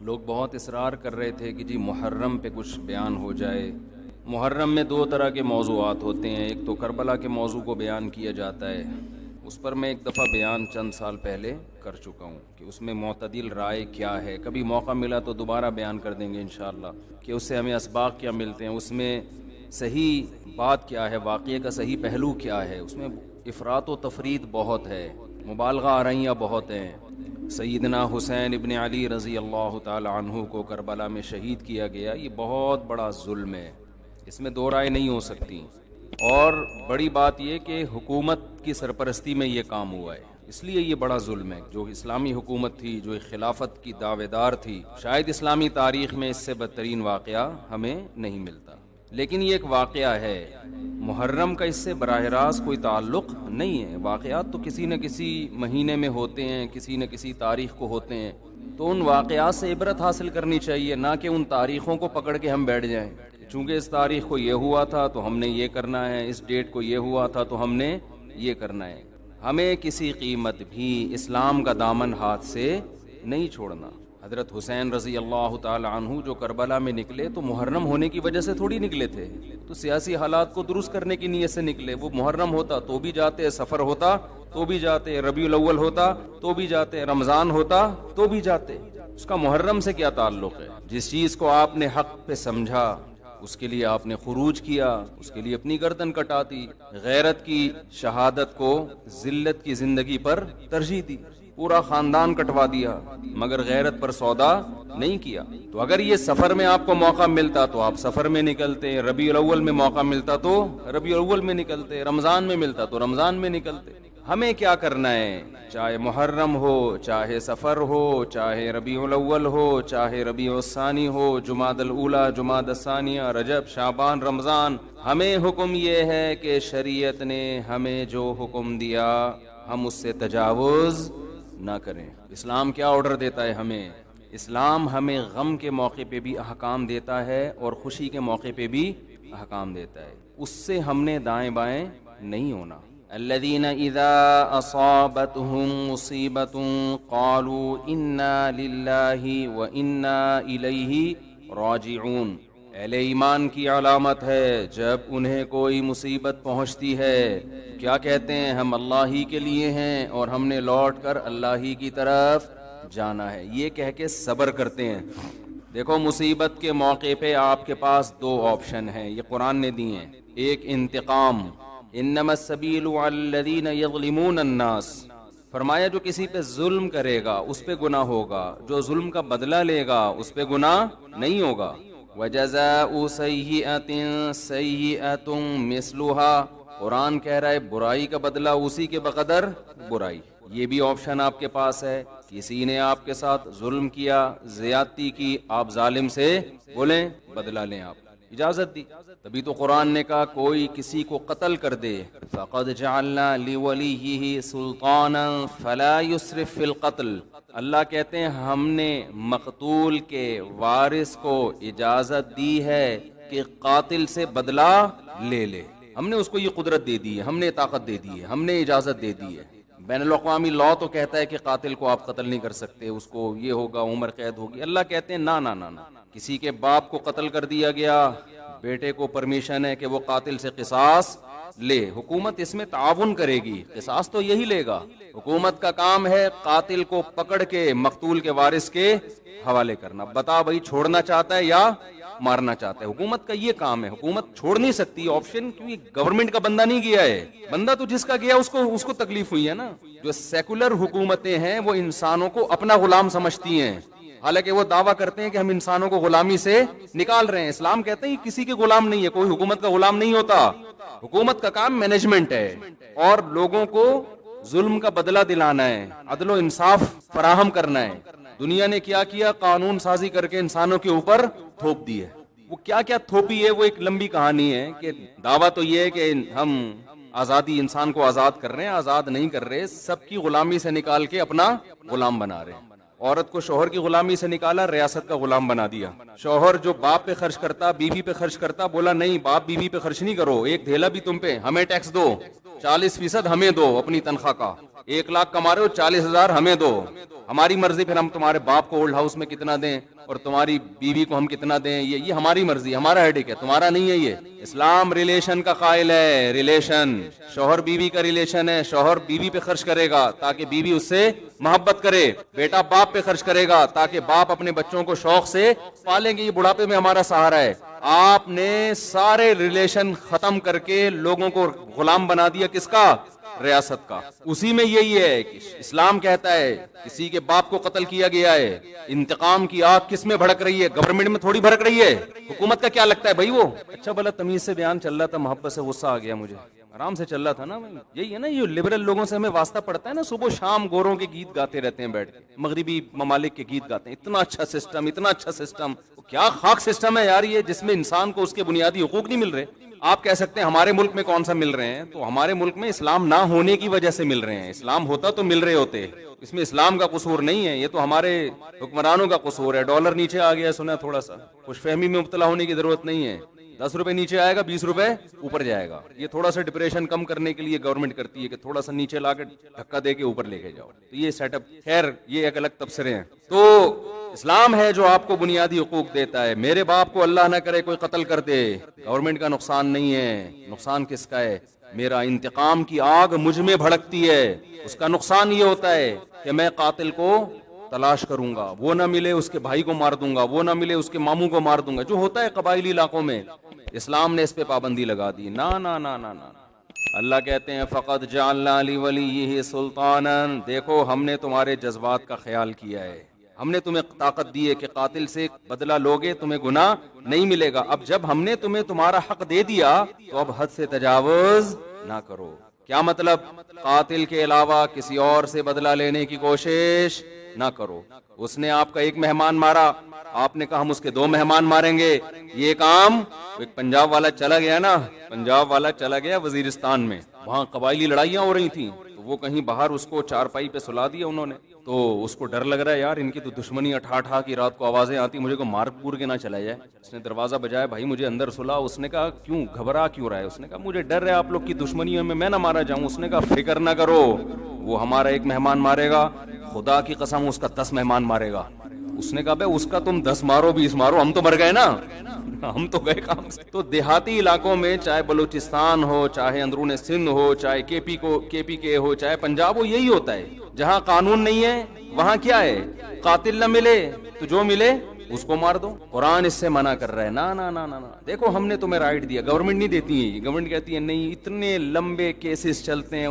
لوگ بہت اصرار کر رہے تھے کہ جی محرم پہ کچھ بیان ہو جائے. محرم میں دو طرح کے موضوعات ہوتے ہیں. ایک تو کربلا کے موضوع کو بیان کیا جاتا ہے، اس پر میں ایک دفعہ بیان چند سال پہلے کر چکا ہوں کہ اس میں معتدل رائے کیا ہے. کبھی موقع ملا تو دوبارہ بیان کر دیں گے انشاءاللہ کہ اس سے ہمیں اسباق کیا ملتے ہیں، اس میں صحیح بات کیا ہے، واقعے کا صحیح پہلو کیا ہے. اس میں افراط و تفرید بہت ہے، مبالغہ آرائیاں بہت ہیں. سیدنا حسین ابن علی رضی اللہ تعالی عنہ کو کربلا میں شہید کیا گیا، یہ بہت بڑا ظلم ہے، اس میں دو رائے نہیں ہو سکتی. اور بڑی بات یہ کہ حکومت کی سرپرستی میں یہ کام ہوا ہے، اس لیے یہ بڑا ظلم ہے. جو اسلامی حکومت تھی، جو خلافت کی دعوے دار تھی، شاید اسلامی تاریخ میں اس سے بدترین واقعہ ہمیں نہیں ملتا. لیکن یہ ایک واقعہ ہے، محرم کا اس سے براہ راست کوئی تعلق نہیں ہے. واقعات تو کسی نہ کسی مہینے میں ہوتے ہیں، کسی نہ کسی تاریخ کو ہوتے ہیں، تو ان واقعات سے عبرت حاصل کرنی چاہیے، نہ کہ ان تاریخوں کو پکڑ کے ہم بیٹھ جائیں. چونکہ اس تاریخ کو یہ ہوا تھا تو ہم نے یہ کرنا ہے، اس ڈیٹ کو یہ ہوا تھا تو ہم نے یہ کرنا ہے. ہمیں کسی قیمت بھی اسلام کا دامن ہاتھ سے نہیں چھوڑنا. حضرت حسین رضی اللہ تعالی عنہ جو کربلا میں نکلے تو محرم ہونے کی وجہ سے تھوڑی نکلے تھے، تو سیاسی حالات کو درست کرنے کی نیت سے نکلے. وہ محرم ہوتا تو بھی جاتے، سفر ہوتا تو بھی جاتے، ربیع الاول ہوتا تو بھی جاتے، رمضان ہوتا تو بھی جاتے. اس کا محرم سے کیا تعلق ہے؟ جس چیز کو آپ نے حق پہ سمجھا اس کے لیے آپ نے خروج کیا، اس کے لیے اپنی گردن کٹا دی. غیرت کی شہادت کو ذلت کی زندگی پر ترجیح دی، پورا خاندان کٹوا دیا، مگر غیرت پر سودا نہیں کیا. تو اگر یہ سفر میں آپ کو موقع ملتا تو آپ سفر میں نکلتے، ربیع الاول میں موقع ملتا تو ربیع الاول میں نکلتے، رمضان میں ملتا تو رمضان میں نکلتے. ہمیں کیا کرنا ہے؟ چاہے محرم ہو، چاہے سفر ہو، چاہے ربیع الاول ہو، چاہے ربیع الثانی ہو، جمادی الاولی، جمادی الثانیہ، رجب، شعبان، رمضان، ہمیں حکم یہ ہے کہ شریعت نے ہمیں جو حکم دیا ہم اس سے تجاوز نہ کریں. اسلام کیا آرڈر دیتا ہے ہمیں؟ اسلام ہمیں غم کے موقع پہ بھی احکام دیتا ہے اور خوشی کے موقع پہ بھی احکام دیتا ہے. اس سے ہم نے دائیں بائیں نہیں ہونا. الذین اذا اصابتهم مصیبۃ قالوا انا للہ وانا الیہ راجعون. اہل ایمان کی علامت ہے جب انہیں کوئی مصیبت پہنچتی ہے کیا کہتے ہیں؟ ہم اللہ ہی کے لیے ہیں اور ہم نے لوٹ کر اللہ ہی کی طرف جانا ہے. یہ کہہ کے صبر کرتے ہیں. دیکھو مصیبت کے موقع پہ آپ کے پاس دو آپشن ہیں، یہ قرآن نے دی ہیں. ایک انتقام، انما السبیل علی الذین یظلمون الناس، فرمایا جو کسی پہ ظلم کرے گا اس پہ گناہ ہوگا، جو ظلم کا بدلہ لے گا اس پہ گناہ نہیں ہوگا. وَجَزَاءُ سَيِّئَةٍ سَيِّئَةٌ مِثْلُهَا، قرآن کہہ رہا ہے برائی کا بدلہ اسی کے بقدر برائی. یہ بھی آپشن آپ کے پاس ہے. کسی نے آپ کے ساتھ ظلم کیا، زیادتی کی، آپ ظالم سے بولیں بدلہ لیں، آپ اجازت دی. تبھی تو قرآن نے کہا کوئی کسی کو قتل کر دے فَقَدْ جَعَلْنَا لِوَلِيِّهِ سُلْطَانًا فَلَا يُسْرِفْ فِي الْقَتْلِ. اللہ کہتے ہیں ہم نے مقتول کے وارث کو اجازت دی ہے کہ قاتل سے بدلہ لے لے. ہم نے اس کو یہ قدرت دے دی ہے، ہم نے طاقت دے دی ہے، ہم نے اجازت دے دی ہے. بین الاقوامی لاء تو کہتا ہے کہ قاتل کو آپ قتل نہیں کر سکتے، اس کو یہ ہوگا، عمر قید ہوگی. اللہ کہتے ہیں نہ نہ نہ نہ. کسی کے باپ کو قتل کر دیا گیا، بیٹے کو پرمیشن ہے کہ وہ قاتل سے قصاص لے. حکومت اس میں تعاون کرے گی، قصاص تو یہی لے گا. حکومت کا کام ہے قاتل کو پکڑ کے مقتول کے وارث کے حوالے کرنا. بتا بھائی چھوڑنا چاہتا ہے یا مارنا چاہتا ہے؟ حکومت کا یہ کام ہے. حکومت چھوڑ نہیں سکتی آپشن، کیونکہ گورنمنٹ کا بندہ نہیں گیا ہے. بندہ تو جس کا گیا اس کو تکلیف ہوئی ہے نا. جو سیکولر حکومتیں ہیں وہ انسانوں کو اپنا غلام سمجھتی ہیں، حالانکہ وہ دعویٰ کرتے ہیں کہ ہم انسانوں کو غلامی سے نکال رہے ہیں. اسلام کہتے ہیں کسی کے غلام نہیں ہے، کوئی حکومت کا غلام نہیں ہوتا. حکومت کا کام مینجمنٹ ہے اور لوگوں کو ظلم کا بدلہ دلانا ہے، عدل و انصاف فراہم کرنا ہے. دنیا نے کیا کیا؟ قانون سازی کر کے انسانوں کے اوپر تھوپ دی ہے. وہ کیا کیا تھوپی ہے وہ ایک لمبی کہانی ہے. کہ دعویٰ تو یہ ہے کہ ہم آزادی، انسان کو آزاد کر رہے ہیں، آزاد نہیں کر رہے، سب کی غلامی سے نکال کے اپنا غلام بنا رہے ہیں. عورت کو شوہر کی غلامی سے نکالا، ریاست کا غلام بنا دیا. شوہر جو باپ پہ خرچ کرتا، بیوی پہ خرچ کرتا، بولا نہیں باپ بیوی پہ خرچ نہیں کرو، ایک دھیلا بھی تم پہ، ہمیں ٹیکس دو. 40% ہمیں دو اپنی تنخواہ کا. 1 لاکھ کما رہے ہو 40,000 ہمیں دو, ہماری مرضی پھر ہم تمہارے باپ کو اولڈ ہاؤس میں کتنا دیں اور تمہاری بیوی کو ہم کتنا دیں, یہ ہماری مرضی, ہمارا ہیڈک ہے, تمہارا نہیں ہے. یہ اسلام ریلیشن کا قائل ہے. ریلیشن شوہر بیوی کا ریلیشن ہے. شوہر بیوی پہ خرچ کرے گا تاکہ بیوی اس سے محبت کرے, بیٹا باپ پہ خرچ کرے گا تاکہ باپ اپنے بچوں کو شوق سے پالیں گے, یہ بڑھاپے میں ہمارا سہارا ہے. آپ نے سارے ریلیشن ختم کر کے لوگوں کو غلام بنا دیا, کس کا؟ ریاست کا. اسی میں یہی ہے کہ اسلام کہتا ہے کسی کے باپ کو قتل کیا گیا ہے, انتقام کی آگ کس میں بھڑک رہی ہے؟ گورنمنٹ میں تھوڑی بھڑک رہی ہے. حکومت کا کیا لگتا ہے بھائی؟ وہ اچھا بھلا تمیز سے بیان چل رہا تھا, محبت سے غصہ آ گیا مجھے, آرام سے چل رہا تھا نا. یہی ہے نا, یہ لبرل لوگوں سے ہمیں واسطہ پڑتا ہے نا, صبح شام گوروں کے گیت گاتے رہتے ہیں بیٹھ کے, مغربی ممالک کے گیت گاتے ہیں. اتنا اچھا سسٹم, اتنا اچھا سسٹم. کیا خاک سسٹم ہے یار یہ, جس میں انسان کو اس کے بنیادی حقوق نہیں مل رہے. آپ کہہ سکتے ہیں ہمارے ملک میں کون سا مل رہے ہیں, تو ہمارے ملک میں اسلام نہ ہونے کی وجہ سے مل رہے ہیں. اسلام ہوتا تو مل رہے ہوتے, اس میں اسلام کا قصور نہیں ہے, یہ تو ہمارے حکمرانوں کا قصور ہے. ڈالر نیچے آ گیا سنا, تھوڑا سا خوش فہمی میں مبتلا ہونے کی ضرورت نہیں ہے. 10 روپے نیچے آئے گا, 20 روپے اوپر جائے گا. یہ تھوڑا سا ڈپریشن کم کرنے کے لیے گورنمنٹ کرتی ہے کہ تھوڑا سا نیچے لا کے دھکا دے کے اوپر لے کے جاؤ. تو یہ سیٹ اپ, خیر یہ ایک الگ تبصرے ہیں. تو اسلام ہے جو آپ کو بنیادی حقوق دیتا ہے. میرے باپ کو اللہ نہ کرے کوئی قتل کر دے, گورنمنٹ کا نقصان نہیں ہے. نقصان کس کا ہے؟ میرا انتقام کی آگ مجھ میں بھڑکتی ہے. اس کا نقصان یہ ہوتا ہے کہ میں قاتل کو تلاش کروں گا, وہ نہ ملے اس کے بھائی کو مار دوں گا, وہ نہ ملے اس کے ماموں کو مار دوں گا, جو ہوتا ہے قبائلی علاقوں میں. اسلام نے اس پہ پابندی لگا دی. نا نا نا نا نا. اللہ کہتے ہیں فقد جعلنا لولیہ سلطانا, دیکھو ہم نے تمہارے جذبات کا خیال کیا ہے, ہم نے تمہیں طاقت دی ہے کہ قاتل سے بدلہ لوگے تمہیں گناہ نہیں ملے گا. اب جب ہم نے تمہیں تمہارا حق دے دیا تو اب حد سے تجاوز نہ کرو. کیا مطلب؟ قاتل کے علاوہ کسی اور سے بدلہ لینے کی کوشش نہ کرو. اس نے آپ کا ایک مہمان مارا, آپ نے کہا ہم اس کے 2 مہمان ماریں گے. یہ کام ایک پنجاب والا چلا گیا نا, پنجاب والا چلا گیا وزیرستان میں, وہاں قبائلی لڑائیاں ہو رہی تھیں, تو وہ کہیں باہر اس کو چارپائی پہ سلا دیا انہوں نے. تو اس کو ڈر لگ رہا ہے یار, ان کی تو دشمنی اٹھا کی رات کو آوازیں آتی, مجھے کو مار پور کے نہ چلا جائے. اس نے دروازہ بجایا, بھائی مجھے اندر سلا. اس نے کہا کیوں, گھبرا کیوں رہا ہے؟ اس نے کہا مجھے ڈر ہے آپ لوگ کی دشمنیوں میں نہ مارا جاؤں. اس نے کہا فکر نہ کرو, وہ ہمارا 1 مہمان مارے گا, خدا کی قسم اس کا 10 مہمان مارے گا. اس نے کہا بھائی اس کا تم 10 مارو 20 مارو, ہم تو مر گئے نا, ہم تو گئے کام سے. تو دیہاتی علاقوں میں چاہے بلوچستان ہو, چاہے اندرون سندھ ہو, چاہے کے پی کے ہو, چاہے پنجاب ہو, یہی ہوتا ہے. جہاں قانون نہیں ہے وہاں کیا ہے, قاتل نہ ملے تو جو ملے اس کو مار دو. قرآن اس سے منع کر رہا ہے. نا نا نا نا, دیکھو ہم نے تمہیں رائٹ دیا, گورنمنٹ نہیں دیتی ہے. گورنمنٹ کہتی ہے نہیں, اتنے لمبے کیسز چلتے ہیں,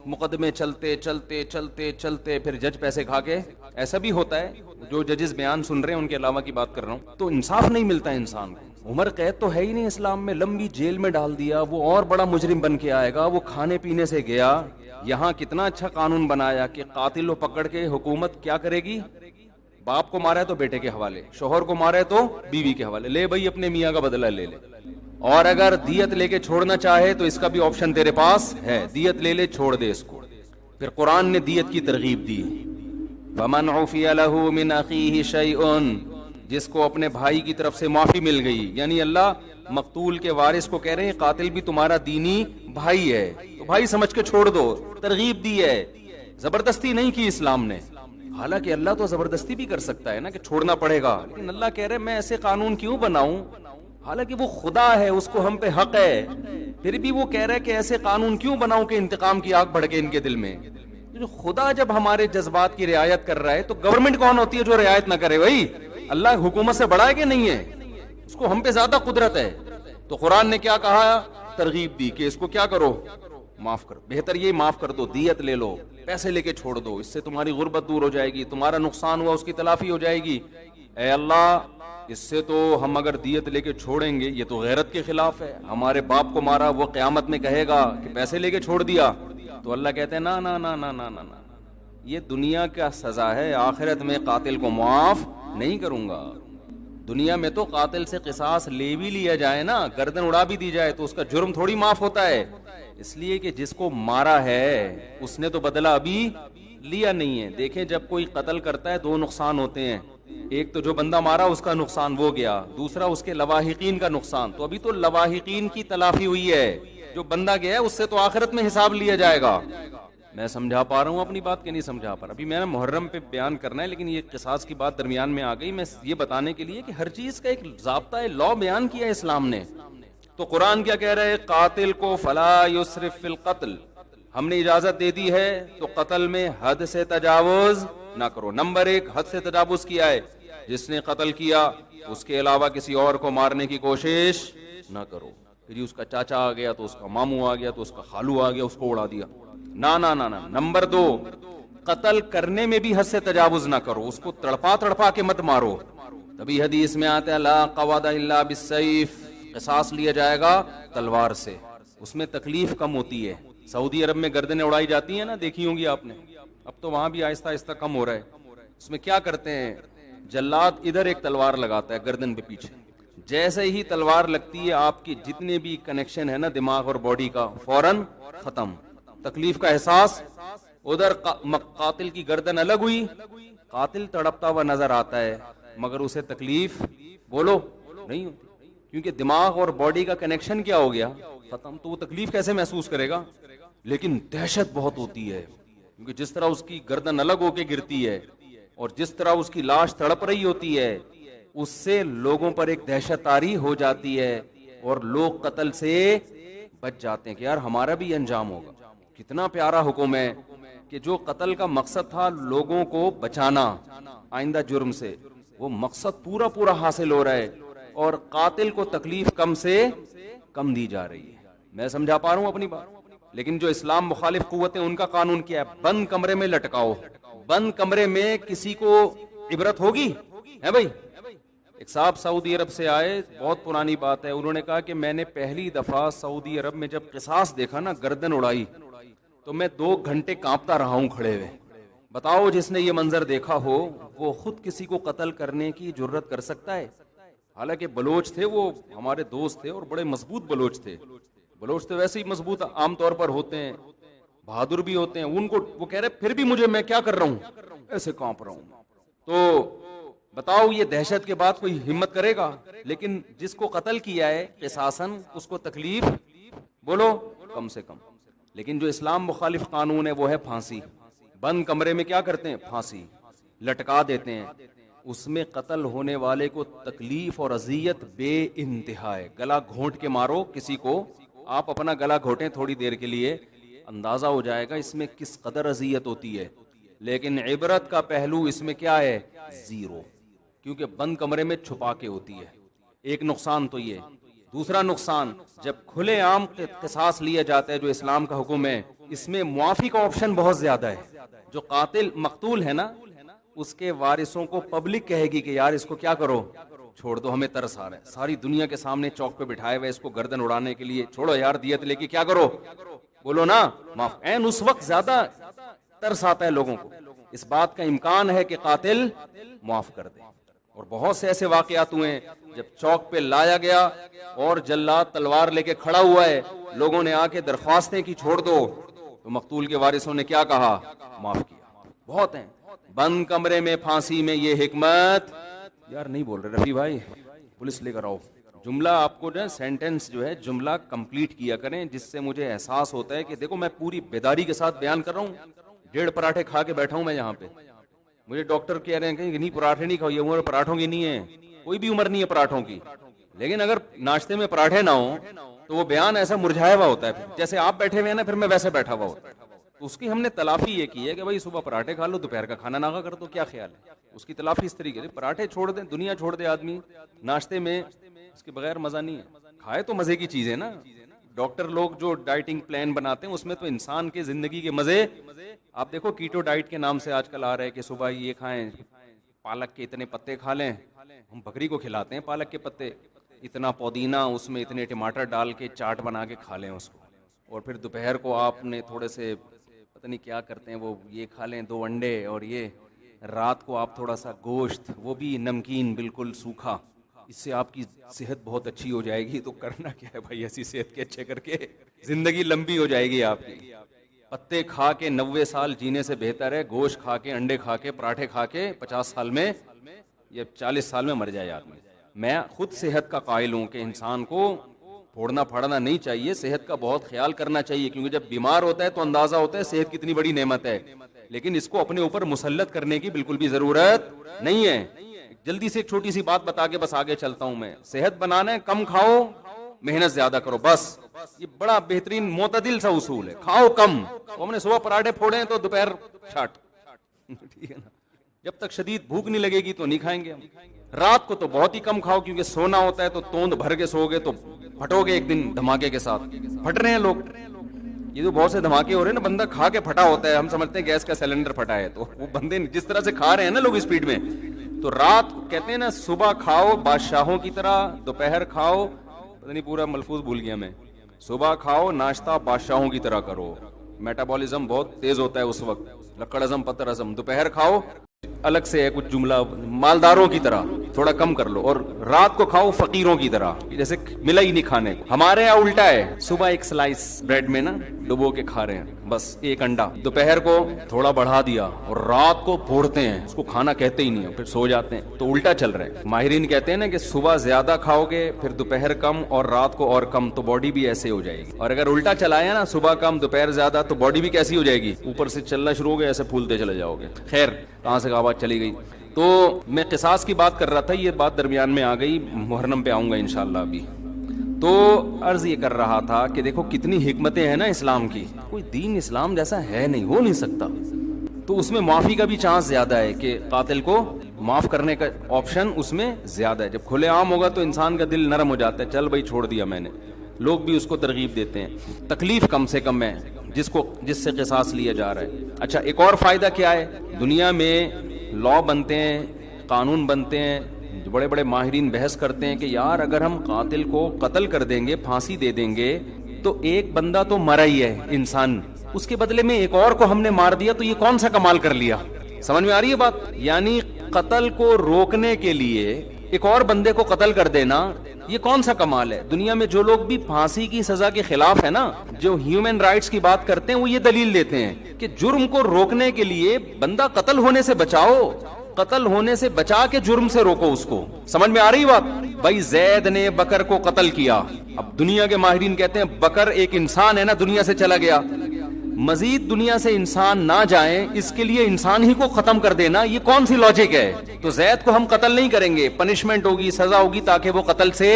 مقدمے چلتے چلتے چلتے چلتے پھر جج پیسے کھا کے. ایسا بھی ہوتا ہے, جو ججز بیان سن رہے ہیں ان کے علاوہ کی بات کر رہا ہوں. تو انصاف نہیں ملتا انسان کو. عمر قید تو ہے ہی نہیں اسلام میں, لمبی جیل میں ڈال دیا, وہ اور بڑا مجرم بن کے آئے گا. وہ کھانے پینے سے گیا. یہاں کتنا اچھا قانون بنایا کہ قاتل کو پکڑ کے حکومت کیا کرے گی, باپ کو مارا ہے تو بیٹے کے حوالے, شوہر کو مارا ہے تو بیوی کے حوالے, لے بھائی اپنے میاں کا بدلہ لے لے. اور اگر دیت لے کے چھوڑنا چاہے تو اس کا بھی آپشن تیرے پاس ہے, دیت لے لے, چھوڑ دے اس کو. پھر قرآن نے دیت کی ترغیب دی. وَمَنْ عُفِيَ لَهُ مِنْ أَخِيهِ شَيْءٌ, جس کو اپنے بھائی کی طرف سے معافی مل گئی. یعنی اللہ مقتول کے وارث کو کہہ رہے ہیں قاتل بھی تمہارا دینی بھائی ہے, تو بھائی سمجھ کے چھوڑ دو. ترغیب دی ہے, زبردستی نہیں کی اسلام نے. حالانکہ اللہ تو زبردستی بھی کر سکتا ہے نا کہ چھوڑنا پڑے گا, لیکن اللہ کہہ رہے میں ایسے قانون کیوں بناؤں, حالانکہ وہ خدا ہے, اس کو ہم پہ حق ہے, پھر بھی وہ کہہ رہے کہ ایسے قانون کیوں بناؤں کہ انتقام کی آگ بھڑکے ان کے دل میں. خدا جب ہمارے جذبات کی رعایت کر رہا ہے تو گورنمنٹ کون ہوتی ہے جو رعایت نہ کرے؟ بھائی اللہ حکومت سے بڑا ہے کہ نہیں ہے, اس کو ہم پہ زیادہ قدرت ہے. تو قرآن نے کیا کہا, ترغیب دی کہ اس کو کیا کرو, معاف کرو. بہتر یہ معاف کر دو, دیت لے لو, پیسے لے کے چھوڑ دو, اس سے تمہاری غربت دور ہو جائے گی, تمہارا نقصان ہوا اس کی تلافی ہو جائے گی. اے اللہ اس سے تو ہم اگر دیت لے کے چھوڑیں گے یہ تو غیرت کے خلاف ہے. ہمارے باپ کو مارا, وہ قیامت میں کہے گا کہ پیسے لے کے چھوڑ دیا. تو اللہ کہتے ہیں نا نا نا نا نا نا, یہ دنیا کا سزا ہے, آخرت میں قاتل کو معاف نہیں کروں گا. دنیا میں تو قاتل سے قصاص لے بھی لیا جائے نا, گردن اڑا بھی دی جائے, تو اس کا جرم تھوڑی معاف ہوتا ہے. اس لیے کہ جس کو مارا ہے اس نے تو بدلہ ابھی لیا نہیں ہے. دیکھیں جب کوئی قتل کرتا ہے 2 نقصان ہوتے ہیں, ایک تو جو بندہ مارا اس کا نقصان وہ گیا, دوسرا اس کے لواحقین کا نقصان. تو ابھی تو لواحقین کی تلافی ہوئی ہے, جو بندہ گیا ہے اس سے تو آخرت میں حساب لیا جائے گا. میں سمجھا پا رہا ہوں اپنی بات کہ نہیں سمجھا پا رہا؟ ابھی میں نے محرم پہ بیان کرنا ہے، لیکن یہ قصاص کی بات درمیان میں آ گئی. میں یہ بتانے کے لیے کہ ہر چیز کا ایک ضابطہ ہے، لا بیان کیا ہے اسلام نے. تو قرآن کیا کہہ رہا ہے؟ قاتل کو فلا یسرف فی القتل، ہم نے اجازت دے دی ہے تو قتل میں حد سے تجاوز نہ کرو. نمبر ایک، حد سے تجاوز کیا ہے؟ جس نے قتل کیا اس کے علاوہ کسی اور کو مارنے کی کوشش نہ کرو. پھر اس کا چاچا آ گیا تو اس کا ماموں آ گیا تو اس کا خالو آ گیا، اس کو اڑا دیا. نہ نہ نہ. نمبر دو، قتل کرنے میں بھی حد سے تجاوز نہ کرو، اس کو تڑپا تڑپا کے مت مارو. تبھی حدیث میں آتا ہے لا قواد الا بالسیف، قصاص لیا جائے گا تلوار سے. اس میں تکلیف کم ہوتی ہے. سعودی عرب میں گردنیں اڑائی جاتی ہیں نا، دیکھی ہوں گی آپ نے. اب تو وہاں بھی آہستہ آہستہ کم ہو رہا ہے. اس میں کیا کرتے ہیں، جلاد ادھر ایک تلوار لگاتا ہے گردن پہ پیچھے، جیسے ہی تلوار لگتی ہے آپ کی جتنے بھی کنیکشن ہے نا دماغ اور باڈی کا فوراً ختم. تکلیف کا احساس. ادھر قاتل کی گردن الگ ہوئی، قاتل تڑپتا ہوا نظر آتا ہے مگر اسے تکلیف بولو نہیں ہوتی، کیونکہ دماغ اور باڈی کا کنیکشن کیا ہو گیا، ختم. تو وہ تکلیف کیسے محسوس کرے گا؟ لیکن دہشت بہت ہوتی ہے، کیونکہ جس طرح اس کی گردن الگ ہو کے گرتی ہے اور جس طرح اس کی لاش تڑپ رہی ہوتی ہے، اس سے لوگوں پر ایک دہشت طاری ہو جاتی ہے اور لوگ قتل سے بچ جاتے ہیں کہ یار ہمارا بھی انجام ہوگا. کتنا پیارا حکم ہے کہ جو قتل کا مقصد تھا لوگوں کو بچانا آئندہ جرم سے، وہ مقصد پورا پورا حاصل ہو رہا ہے اور قاتل کو تکلیف کم سے کم دی جا رہی ہے. میں سمجھا پا رہا ہوں اپنی بات؟ لیکن جو اسلام مخالف قوتیں، ان کا قانون کیا ہے؟ بند کمرے میں لٹکاؤ. بند کمرے میں کسی کو عبرت ہوگی ہے بھائی؟ ایک صاحب سعودی عرب سے آئے، بہت پرانی بات ہے، انہوں نے کہا کہ میں نے پہلی دفعہ سعودی عرب میں جب قصاص دیکھا نا، گردن اڑائی، تو میں 2 گھنٹے کانپتا رہا ہوں کھڑے ہوئے. بتاؤ جس نے یہ منظر دیکھا ہو وہ خود کسی کو قتل کرنے کی جرت کر سکتا ہے؟ حالانکہ بلوچ تھے، وہ ہمارے دوست تھے اور بڑے مضبوط بلوچ تھے. بلوچ تو ویسے ہی مضبوط عام طور پر ہوتے ہیں، بہادر بھی ہوتے ہیں. ان کو وہ کہہ رہے پھر بھی مجھے، میں کیا کر رہا ہوں، ایسے کانپ رہا ہوں. تو بتاؤ یہ دہشت کے بعد کوئی ہمت کرے گا؟ لیکن جس کو قتل کیا ہے قصاصاً، اس کو تکلیف بولو کم سے کم. لیکن جو اسلام مخالف قانون ہے وہ ہے پھانسی. بند کمرے میں کیا کرتے ہیں؟ پھانسی لٹکا دیتے ہیں. اس میں قتل ہونے والے کو تکلیف اور اذیت بے انتہا ہے. گلا گھونٹ کے مارو کسی کو، آپ اپنا گلا گھونٹیں تھوڑی دیر کے لیے، اندازہ ہو جائے گا اس میں کس قدر اذیت ہوتی ہے. لیکن عبرت کا پہلو اس میں کیا ہے؟ زیرو، کیونکہ بند کمرے میں چھپا کے ہوتی ہے. ایک نقصان تو یہ. دوسرا نقصان، جب کھلے عام قصاص لیا جاتا ہے جو اسلام کا حکم ہے، اس میں معافی کا آپشن بہت زیادہ ہے. جو قاتل مقتول ہے نا، اس کے وارثوں کو پبلک کہے گی کہ یار اس کو کیا کرو، چھوڑ دو، ہمیں ترس آ رہا ہے. ساری دنیا کے سامنے چوک پہ بٹھائے ہوئے اس کو گردن اڑانے کے لیے، چھوڑو یار دیت لے کے کیا کرو، بولو نا معاف. این اس وقت زیادہ ترس آتا ہے لوگوں کو، اس بات کا امکان ہے کہ قاتل معاف کر دے. اور بہت سے ایسے واقعات ہوئے ہیں جب چوک پہ لایا گیا اور جلاد تلوار لے کے کھڑا ہوا ہے، لوگوں نے آ کے درخواستیں کی چھوڑ دو، تو مقتول کے وارثوں نے کیا کہا؟ معاف کیا. بہت ہیں. بند کمرے میں پھانسی میں یہ حکمت، یار نہیں بول رہے رفیع بھائی، پولیس لے کر آؤ. جملہ آپ کو جو سینٹنس جو ہے جملہ کمپلیٹ کیا کریں، جس سے مجھے احساس ہوتا ہے کہ دیکھو میں پوری بیداری کے ساتھ بیان کر رہا ہوں. 1.5 پراٹھے کھا کے بیٹھا ہوں میں یہاں پہ. مجھے ڈاکٹر کہہ رہے ہیں کہ نہیں پراٹھے نہیں کھاؤ، یہ عمر پراٹھوں کی نہیں ہے، کوئی بھی عمر نہیں ہے پراٹھوں کی. لیکن اگر ناشتے میں پراٹھے نہ ہوں تو وہ بیان ایسا مرجھایا ہوا ہوتا ہے. پھر جیسے آپ بیٹھے ہوئے ہیں نا، پھر میں ویسے بیٹھا ہوا ہوتا ہے. تو اس کی ہم نے تلافی یہ کی ہے کہ بھائی صبح پراٹھے کھا لو، دوپہر کا کھانا نہ کر دو. کیا خیال ہے؟ اس کی تلافی اس طریقے سے پراٹھے چھوڑ دیں، دنیا چھوڑ دے آدمی ناشتے میں، اس کے بغیر مزہ نہیں ہے. کھائے تو مزے کی چیز ہے نا. ڈاکٹر لوگ جو ڈائٹنگ پلان بناتے ہیں اس میں تو انسان کے زندگی کے مزے، آپ دیکھو کیٹو ڈائٹ کے نام سے آج کل آ رہا ہے کہ صبح یہ کھائیں، پالک کے اتنے پتے کھا لیں. ہم بکری کو کھلاتے ہیں پالک کے پتے، اتنا پودینہ اس میں اتنے ٹماٹر ڈال کے چاٹ بنا کے کھا لیں اس کو. اور پھر دوپہر کو آپ نے تھوڑے سے پتہ نہیں کیا کرتے ہیں وہ، یہ کھا لیں 2 انڈے. اور یہ رات کو آپ تھوڑا سا گوشت، وہ بھی نمکین بالکل سوکھا. اس سے آپ کی صحت بہت اچھی ہو جائے گی. تو کرنا کیا ہے بھائی، ایسی صحت کے اچھے کر کے زندگی لمبی ہو جائے گی آپ کی. پتے کھا کے 90 سال جینے سے بہتر ہے گوشت کھا کے، انڈے کھا کے، پراٹھے کھا کے 50 سال میں یا 40 سال میں مر جائے آدمی. میں خود صحت کا قائل ہوں کہ انسان کو پھوڑنا پھاڑنا نہیں چاہیے, صحت کا بہت خیال کرنا چاہیے, کیونکہ جب بیمار ہوتا ہے تو اندازہ ہوتا ہے صحت کتنی بڑی نعمت ہے, لیکن اس کو اپنے اوپر مسلط کرنے کی بالکل بھی ضرورت نہیں ہے. جلدی سے ایک چھوٹی سی بات بتا کے بس آگے چلتا ہوں میں. صحت بنانا ہے, کم کھاؤ, محنت زیادہ کرو, بس یہ بڑا بہترین معتدل سا اصول ہے. کھاؤ کم, تو ہم نے صبح پراٹھے پھوڑے ہیں تو دوپہر چھاٹ, ٹھیک ہے نا. جب تک شدید بھوک نہیں لگے گی تو نہیں کھائیں گے ہم. رات کو تو بہت ہی کم کھاؤ, کیونکہ سونا ہوتا ہے تو توند بھر کے سو گے تو پھٹو گے ایک دن دھماکے کے ساتھ. پھٹ رہے ہیں لوگ, یہ تو بہت سے دھماکے ہو رہے ہیں نا, بندہ کھا کے پھٹا ہوتا ہے, ہم سمجھتے ہیں گیس کا سلنڈر پھٹا ہے, تو وہ بندے جس طرح سے کھا رہے ہیں نا لوگ اسپیڈ میں, تو رات کو کہتے ہیں نا صبح کھاؤ بادشاہوں کی طرح, دوپہر کھاؤ, پتہ نہیں پورا ملفوظ بھول گیا میں, صبح کھاؤ ناشتہ بادشاہوں کی طرح کرو, میٹابولزم بہت تیز ہوتا ہے اس وقت, لکڑ ازم پتر ازم. دوپہر کھاؤ, الگ سے ہے کچھ جملہ, مالداروں کی طرح تھوڑا کم کر لو, اور رات کو کھاؤ فقیروں کی طرح, جیسے ملا ہی نہیں کھانے کو. ہمارے یہاں الٹا ہے, صبح ایک سلائس بریڈ میں نا ڈبو کے کھا رہے ہیں, بس ایک انڈا, دوپہر کو تھوڑا بڑھا دیا, اور رات کو پھوڑتے ہیں, اس کو کھانا کہتے ہی نہیں ہیں, پھر سو جاتے ہیں. تو الٹا چل رہا ہے. ماہرین کہتے ہیں نا کہ صبح زیادہ کھاؤ گے, پھر دوپہر کم اور رات کو اور کم, تو باڈی بھی ایسے ہو جائے گی. اور اگر الٹا چلایا نا, صبح کم دوپہر زیادہ, تو باڈی بھی کیسی ہو جائے گی, اوپر سے چلنا شروع ہو گیا, ایسے پھولتے چلے جاؤ گے. خیر, کہاں سے آواز چلی گئی. تو میں قصاص کی بات کر رہا تھا, یہ بات درمیان میں آ گئی, محرم پہ آؤں گا انشاءاللہ ابھی. تو عرض یہ کر رہا تھا کہ دیکھو کتنی حکمتیں ہیں نا اسلام کی, کوئی دین اسلام جیسا ہے نہیں, ہو نہیں سکتا. تو اس میں معافی کا بھی چانس زیادہ ہے, کہ قاتل کو معاف کرنے کا آپشن اس میں زیادہ ہے. جب کھلے عام ہوگا تو انسان کا دل نرم ہو جاتا ہے, چل بھائی چھوڑ دیا میں نے, لوگ بھی اس کو ترغیب دیتے ہیں. تکلیف کم سے کم ہے جس سے قصاص لیا جا رہا ہے. اچھا, ایک اور فائدہ کیا ہے, دنیا میں لا بنتے ہیں, قانون بنتے ہیں, بڑے بڑے ماہرین بحث کرتے ہیں کہ یار اگر ہم قاتل کو قتل کر دیں گے, پھانسی دے دیں گے, تو ایک بندہ تو مرا ہی ہے انسان, اس کے بدلے میں ایک اور کو ہم نے مار دیا, تو یہ کون سا کمال کر لیا. سمجھ میں آ رہی ہے بات؟ یعنی قتل کو روکنے کے لیے ایک اور بندے کو قتل کر دینا, یہ کون سا کمال ہے. دنیا میں جو لوگ بھی پھانسی کی سزا کے خلاف ہے نا, جو ہیومن رائٹس کی بات کرتے ہیں, وہ یہ دلیل دیتے ہیں کہ جرم کو روکنے کے لیے بندہ قتل ہونے سے بچاؤ, قتل ہونے سے بچا کے جرم سے روکو اس کو. سمجھ میں آ رہی بات؟ بھائی زید نے بکر کو قتل کیا, اب دنیا کے ماہرین کہتے ہیں بکر ایک انسان ہے نا, دنیا سے چلا گیا, مزید دنیا سے انسان نہ جائیں, اس کے لیے انسان ہی کو ختم کر دینا, یہ کون سی لاجک ہے. تو زید کو ہم قتل نہیں کریں گے, پنشمنٹ ہوگی, سزا ہوگی, تاکہ وہ قتل سے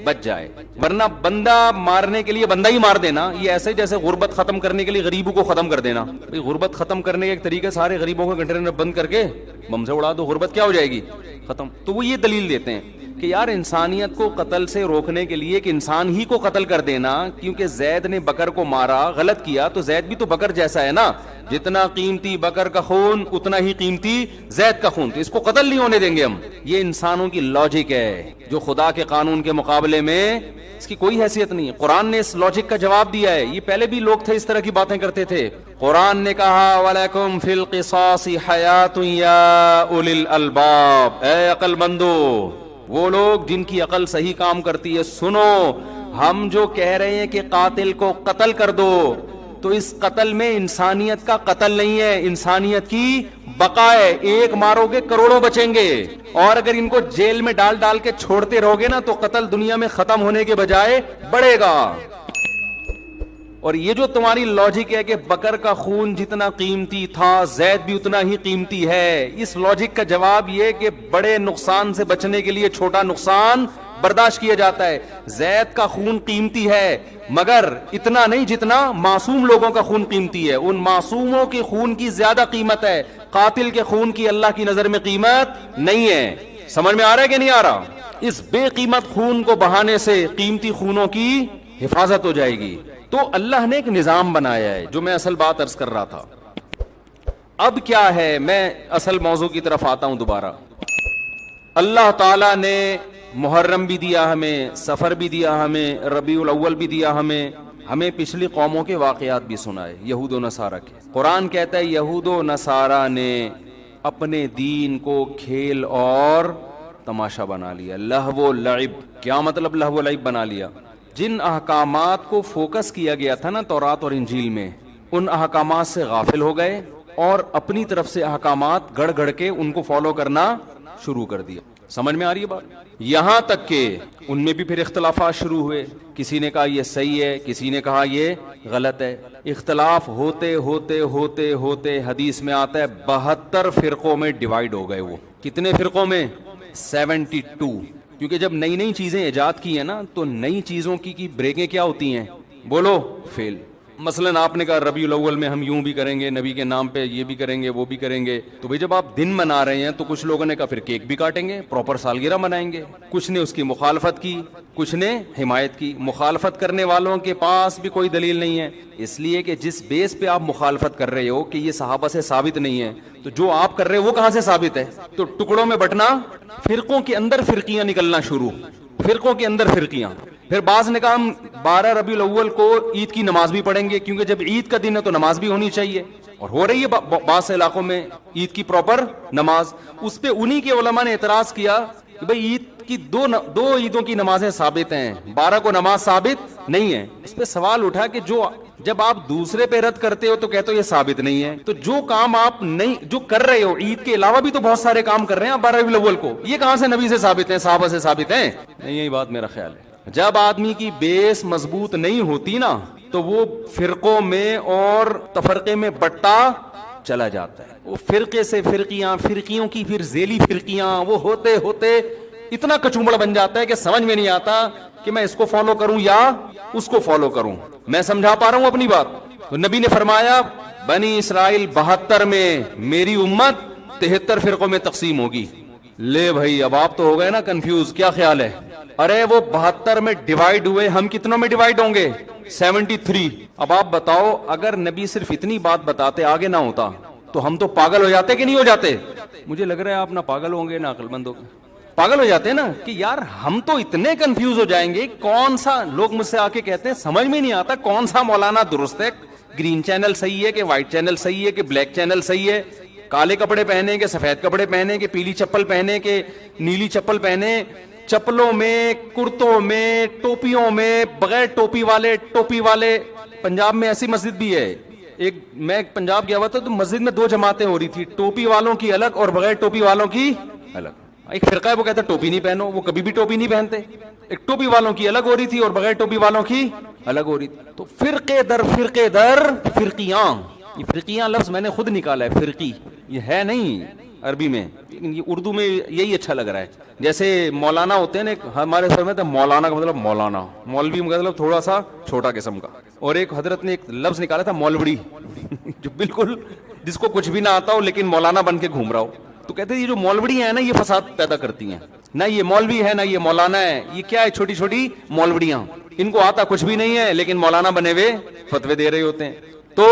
بچ جائے. ورنہ بندہ مارنے کے لیے بندہ ہی مار دینا, یہ ایسے جیسے غربت ختم کرنے کے لیے غریبوں کو ختم کر دینا. غربت ختم کرنے کے ایک طریقے, سارے غریبوں کو کنٹینر میں بند کر کے بم سے اڑا دو, غربت کیا ہو جائے گی, ختم. تو وہ یہ دلیل دیتے ہیں کہ یار انسانیت کو قتل سے روکنے کے لیے ایک انسان ہی کو قتل کر دینا, کیونکہ زید نے بکر کو مارا, غلط کیا, تو زید بھی تو بکر جیسا ہے نا, جتنا قیمتی بکر کا خون اتنا ہی قیمتی زید کا خون, تو اس کو قتل نہیں ہونے دیں گے ہم. یہ انسانوں کی لاجک ہے, جو خدا کے قانون کے مقابلے میں اس کی کوئی حیثیت نہیں ہے. قرآن نے اس لاجک کا جواب دیا ہے. یہ پہلے بھی لوگ تھے اس طرح کی باتیں کرتے تھے. قرآن نے کہا وَلَكُمْ فِي الْقِصَاصِ حَيَاةٌ يَا أُولِي الْأَلْبَابِ, اے عقل مندو, وہ لوگ جن کی عقل صحیح کام کرتی ہے, سنو, ہم جو کہہ رہے ہیں کہ قاتل کو قتل کر دو, تو اس قتل میں انسانیت کا قتل نہیں ہے, انسانیت کی بقا ہے. ایک مارو گے کروڑوں بچیں گے, اور اگر ان کو جیل میں ڈال کے چھوڑتے رہو گے نا, تو قتل دنیا میں ختم ہونے کے بجائے بڑھے گا. اور یہ جو تمہاری لاجک ہے کہ بکر کا خون جتنا قیمتی تھا زید بھی اتنا ہی قیمتی ہے, اس لاجک کا جواب یہ کہ بڑے نقصان سے بچنے کے لیے چھوٹا نقصان برداشت کیا جاتا ہے. زید کا خون قیمتی ہے, مگر اتنا نہیں جتنا معصوم لوگوں کا خون قیمتی ہے. ان معصوموں کے خون کی زیادہ قیمت ہے, قاتل کے خون کی اللہ کی نظر میں قیمت نہیں ہے. سمجھ میں آ رہا ہے کہ نہیں آ رہا؟ اس بے قیمت خون کو بہانے سے قیمتی خونوں کی حفاظت ہو جائے گی. تو اللہ نے ایک نظام بنایا ہے, جو میں اصل بات عرض کر رہا تھا. اب کیا ہے, میں اصل موضوع کی طرف آتا ہوں دوبارہ. اللہ تعالیٰ نے محرم بھی دیا ہمیں, سفر بھی دیا ہمیں, ربیع الاول بھی دیا ہمیں پچھلی قوموں کے واقعات بھی سنائے, یہود و نصارہ کے. قرآن کہتا ہے یہود و نصارہ نے اپنے دین کو کھیل اور تماشا بنا لیا, لہو و لعب. کیا مطلب لہو و لعب بنا لیا؟ جن احکامات کو فوکس کیا گیا تھا نا تورات اور انجیل میں, ان احکامات سے غافل ہو گئے اور اپنی طرف سے احکامات گڑھ گڑھ کے ان کو فالو کرنا شروع کر دیا. سمجھ میں آ رہی ہے بات؟ یہاں تک کہ ان میں بھی پھر اختلافات شروع ہوئے، کسی نے کہا یہ صحیح ہے، کسی نے کہا یہ غلط ہے، اختلاف ہوتے ہوتے ہوتے ہوتے حدیث میں آتا ہے 72 فرقوں میں ڈیوائیڈ ہو گئے۔ وہ کتنے فرقوں میں؟ 72۔ کیونکہ جب نئی نئی چیزیں ایجاد کی ہیں نا تو نئی چیزوں کی بریکیں کیا ہوتی ہیں؟ بولو، فیل۔ مثلاً آپ نے کہا ربیع الاول میں ہم یوں بھی کریں گے، نبی کے نام پہ یہ بھی کریں گے، وہ بھی کریں گے، تو بھئی جب آپ دن منا رہے ہیں تو کچھ لوگوں نے کہا پھر کیک بھی کاٹیں گے، پراپر سالگرہ منائیں گے، کچھ نے اس کی مخالفت کی، کچھ نے حمایت کی۔ مخالفت کرنے والوں کے پاس بھی کوئی دلیل نہیں ہے، اس لیے کہ جس بیس پہ آپ مخالفت کر رہے ہو کہ یہ صحابہ سے ثابت نہیں ہے، تو جو آپ کر رہے ہو وہ کہاں سے ثابت ہے؟ تو ٹکڑوں میں بٹنا، فرقوں کے اندر فرقیاں نکلنا شروع، فرقوں کے اندر فرقیاں۔ پھر بعض نے کہا ہم 12 ربیع الاول کو عید کی نماز بھی پڑھیں گے، کیونکہ جب عید کا دن ہے تو نماز بھی ہونی چاہیے، اور ہو رہی ہے بعض علاقوں میں عید کی پراپر نماز۔ اس پہ انہی کے علماء نے اعتراض کیا کہ بھئی عید کی دو عیدوں کی نمازیں ثابت ہیں، 12 کو نماز ثابت نہیں ہے۔ اس پہ سوال اٹھا کہ جب آپ دوسرے پہ رد کرتے ہو تو کہتے ہو یہ ثابت نہیں ہے، تو جو کام آپ نہیں جو کر رہے ہو عید کے علاوہ بھی تو بہت سارے کام کر رہے ہیں آپ 12 ربیع الاول کو، یہ کہاں سے نبی سے ثابت ہیں، صحابہ سے ثابت ہیں؟ نہیں، یہی بات میرا خیال ہے۔ جب آدمی کی بیس مضبوط نہیں ہوتی نا تو وہ فرقوں میں اور تفرقے میں بٹتا چلا جاتا ہے، وہ فرقے سے فرقیاں، فرقیوں کی پھر ذیلی فرقیاں، وہ ہوتے ہوتے اتنا کچومڑ بن جاتا ہے کہ سمجھ میں نہیں آتا کہ میں اس کو فالو کروں یا اس کو فالو کروں۔ میں سمجھا پا رہا ہوں اپنی بات؟ تو نبی نے فرمایا بنی اسرائیل 72 میں، میری امت 73 فرقوں میں تقسیم ہوگی۔ لے بھائی اب آپ تو ہو گئے نا کنفیوز، کیا خیال ہے؟ ارے وہ 72 میں ڈیوائیڈ ہوئے، ہم کتنوں میں ڈیوائیڈ ہوں گے؟ 73۔ اب آپ بتاؤ اگر نبی صرف اتنی بات بتاتے آگے نہ ہوتا تو ہم تو پاگل ہو جاتے کہ نہیں ہو جاتے؟ مجھے لگ رہا ہے آپ نہ پاگل ہوں گے نہ عقل مند ہوں گے، پاگل ہو جاتے ہیں نا کہ یار ہم تو اتنے کنفیوز ہو جائیں گے، کون سا، لوگ مجھ سے آ کے کہتے ہیں سمجھ میں نہیں آتا کون سا مولانا درست ہے، گرین چینل صحیح ہے کہ وائٹ چینل صحیح ہے کہ بلیک چینل صحیح ہے، کالے کپڑے پہنے کہ سفید کپڑے پہنے کہ پیلی چپل پہنے کہ نیلی چپل پہنے، چپلوں میں، کرتوں میں، ٹوپیوں میں، بغیر ٹوپی والے۔ پنجاب میں ایسی مسجد بھی ہے، میں پنجاب گیا ہوا تھا تو مسجد میں 2 جماعتیں ہو رہی تھی، ٹوپی والوں کی الگ اور بغیر ٹوپی والوں کی الگ۔ ایک فرقہ ہے وہ کہتا ہے ٹوپی نہیں پہنو، وہ کبھی بھی ٹوپی نہیں پہنتے، ایک ٹوپی والوں کی الگ ہو رہی تھی اور بغیر ٹوپی والوں کی الگ ہو رہی تھی۔ تو فرقے در فرقیاں، یہ فرقیاں لفظ میں نے خود نکالا ہے، فرقی یہ ہے نہیں عربی میں، لیکن یہ اردو میں یہی اچھا لگ رہا ہے۔ جیسے مولانا ہوتے ہیں نا، ہمارے سر میں تھا مولانا کا مطلب مولانا، مولوی کا مطلب تھوڑا سا چھوٹا قسم کا، اور ایک حضرت نے ایک لفظ نکالا تھا مولوڑی، جو بالکل جس کو کچھ بھی نہ آتا ہو لیکن مولانا بن کے گھوم رہا ہو، تو کہتے ہیں یہ جو مولوڑی ہیں نا یہ فساد پیدا کرتی ہیں، نہ یہ مولوی ہے نہ یہ مولانا ہے، یہ کیا ہے؟ چھوٹی چھوٹی مولوڑیاں، ان کو آتا کچھ بھی نہیں ہے لیکن مولانا بنے ہوئے فتوے دے رہے ہوتے ہیں۔ تو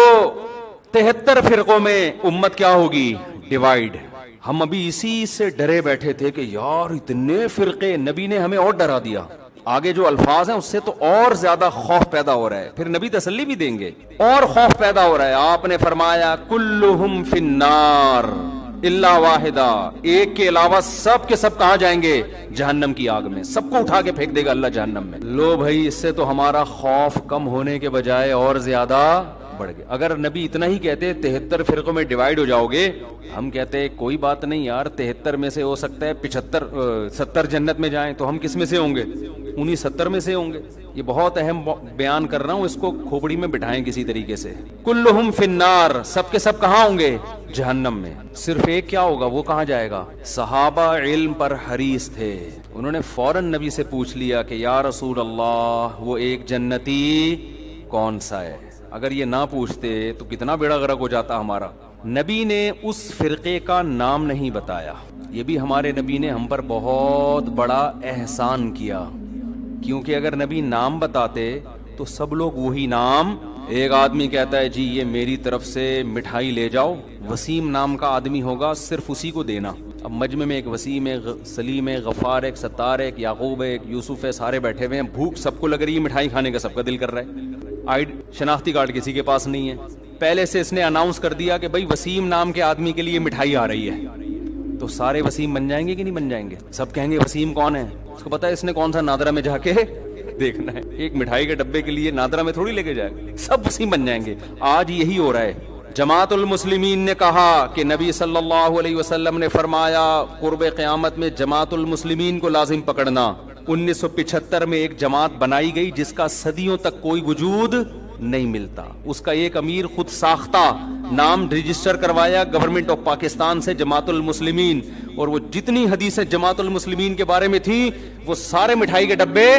73 فرقوں میں امت کیا ہوگی؟ ڈیوائیڈ۔ ہم ابھی اسی سے ڈرے بیٹھے تھے کہ یار اتنے فرقے، نبی نے ہمیں اور ڈرا دیا، آگے جو الفاظ ہیں اس سے تو اور زیادہ خوف پیدا ہو رہا ہے، پھر نبی تسلی بھی دیں گے، اور خوف پیدا ہو رہا ہے۔ آپ نے فرمایا کلہم فی النار الا واحدہ، ایک کے علاوہ سب کے سب کہاں جائیں گے؟ جہنم کی آگ میں، سب کو اٹھا کے پھینک دے گا اللہ جہنم میں۔ لو بھائی اس سے تو ہمارا خوف کم ہونے کے بجائے اور زیادہ بڑھ گیا۔ اگر نبی اتنا ہی کہتے 73 فرقوں میں ڈیوائیڈ ہو جاؤ گے، ہم کہتے کوئی بات نہیں یار، 73 میں سے ہو سکتا ہے 70 جنت میں جائیں، تو ہم کس میں سے ہوں گے؟ انہی 70 میں سے ہوں گے۔ یہ بہت اہم بیان کر رہا ہوں، اس کو کھوپڑی میں بٹھائیں کسی طریقے سے۔ کلہم فی النار، سب کے سب کہاں ہوں گے؟ جہنم میں۔ صرف ایک کیا ہوگا؟ وہ کہاں جائے گا؟ صحابہ علم پر حریص تھے، انہوں نے فوراً نبی سے پوچھ لیا کہ یا رسول اللہ وہ ایک جنتی کون سا ہے؟ اگر یہ نہ پوچھتے تو کتنا بیڑا غرق ہو جاتا ہمارا۔ نبی نے اس فرقے کا نام نہیں بتایا، یہ بھی ہمارے نبی نے ہم پر بہت بڑا احسان کیا، کیونکہ اگر نبی نام بتاتے تو سب لوگ وہی نام، ایک آدمی کہتا ہے جی یہ میری طرف سے مٹھائی لے جاؤ، وسیم نام کا آدمی ہوگا، صرف اسی کو دینا۔ اب مجمع میں ایک وسیم ہے، سلیم ہے، غفار ہے، ستار ہے، یعقوب ہے، یوسف ہے، سارے بیٹھے ہوئے ہیں، بھوک سب کو لگ رہی ہے، مٹھائی کھانے کا سب کا دل کر رہا ہے، شناختی کارڈ کسی کے پاس نہیں ہے، پہلے سے اس نے اناؤنس کر دیا کہ بھائی وسیم نام کے آدمی کے لیے مٹھائی آ رہی ہے، تو سارے وسیم بن جائیں گے کہ نہیں بن جائیں گے؟ سب کہیں گے وسیم کون ہے، اس کو پتا ہے اس نے کون سا نادرا میں جا کے دیکھنا ہے، ایک مٹھائی کے ڈبے کے لیے نادرا میں تھوڑی لے کے جائے، سب وسیم بن جائیں گے۔ آج یہی ہو رہا ہے، جماعت المسلمین نے کہا کہ نبی صلی اللہ علیہ وسلم نے فرمایا قرب قیامت میں جماعت المسلمین کو لازم پکڑنا. 1975 میں ایک جماعت بنائی گئی جس کا صدیوں تک کوئی وجود نہیں ملتا. اس کا ایک امیر خود ساختہ نام رجسٹر کروایا گورنمنٹ آف پاکستان سے جماعت المسلمین, اور وہ جتنی حدیثیں جماعت المسلمین کے بارے میں تھی وہ سارے مٹھائی کے ڈبے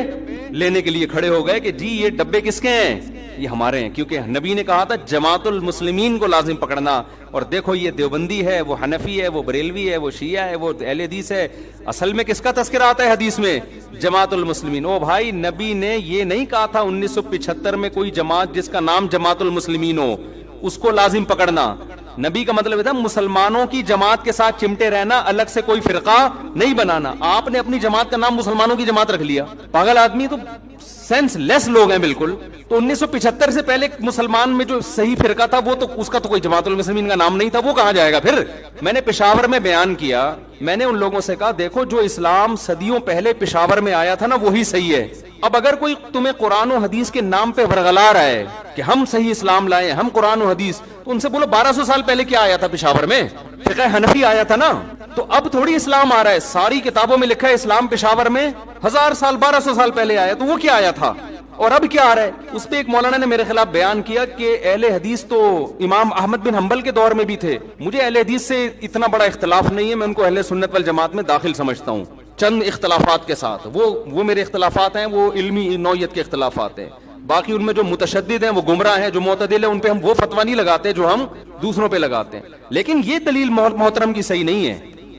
لینے کے لیے کھڑے ہو گئے کہ جی یہ ڈبے کس کے ہیں, یہ ہمارے ہیں, کیونکہ نبی نے کہا تھا جماعت المسلمین کو لازم پکڑنا. اور دیکھو یہ دیوبندی ہے, وہ حنفی ہے, وہ بریلوی ہے, وہ شیعہ ہے, وہ اہل حدیث ہے, اصل میں کس کا تذکرہ آتا ہے حدیث میں؟ جماعت المسلمین. او بھائی نبی نے یہ نہیں کہا تھا 1975 میں کوئی جماعت جس کا نام جماعت المسلمین ہو اس کو لازم پکڑنا. نبی کا مطلب تھا مسلمانوں کی جماعت کے ساتھ چمٹے رہنا, الگ سے کوئی فرقہ نہیں بنانا. آپ نے اپنی جماعت کا نام مسلمانوں کی جماعت رکھ لیا. پاگل آدمی تو سینس لیس لوگ ہیں بالکل. تو 1975 سے پہلے مسلمان میں جو صحیح فرقہ تھا وہ تو اس کا تو کوئی جماعت المسلمین کا نام نہیں تھا, وہ کہاں جائے گا پھر. میں نے پشاور میں بیان کیا, میں نے ان لوگوں سے کہا دیکھو جو اسلام صدیوں پہلے پشاور میں آیا تھا نا وہی صحیح ہے. اب اگر کوئی تمہیں قرآن و حدیث کے نام پہ ورغلا رہا ہے کہ ہم صحیح اسلام لائے, ہم قرآن و حدیث, تو ان سے بولو 1200 سال پہلے کیا آیا تھا پشاور میں؟ فقہ حنفی آیا تھا نا. تو اب تھوڑی اسلام آ رہا ہے, ساری کتابوں میں لکھا ہے اسلام پشاور میں 1000 سال 1200 سال پہلے آیا, تو وہ کیا آیا تھا اور اب کیا آ رہا ہے؟ اس پہ ایک مولانا نے میرے خلاف بیان کیا کہ اہل حدیث تو امام احمد بن حنبل کے دور میں بھی تھے. مجھے اہل حدیث سے اتنا بڑا اختلاف نہیں ہے, میں ان کو اہل سنت والجماعت میں داخل سمجھتا ہوں چند اختلافات کے ساتھ. وہ میرے اختلافات ہیں, وہ علمی نوعیت کے اختلافات ہیں. باقی ان میں جو متشدد ہیں وہ گمراہ ہیں, جو معتدل ہیں ان پہ ہم وہ فتویٰ نہیں لگاتے جو ہم دوسروں پہ لگاتے ہیں. لیکن یہ دلیل محترم کی صحیح نہیں ہے,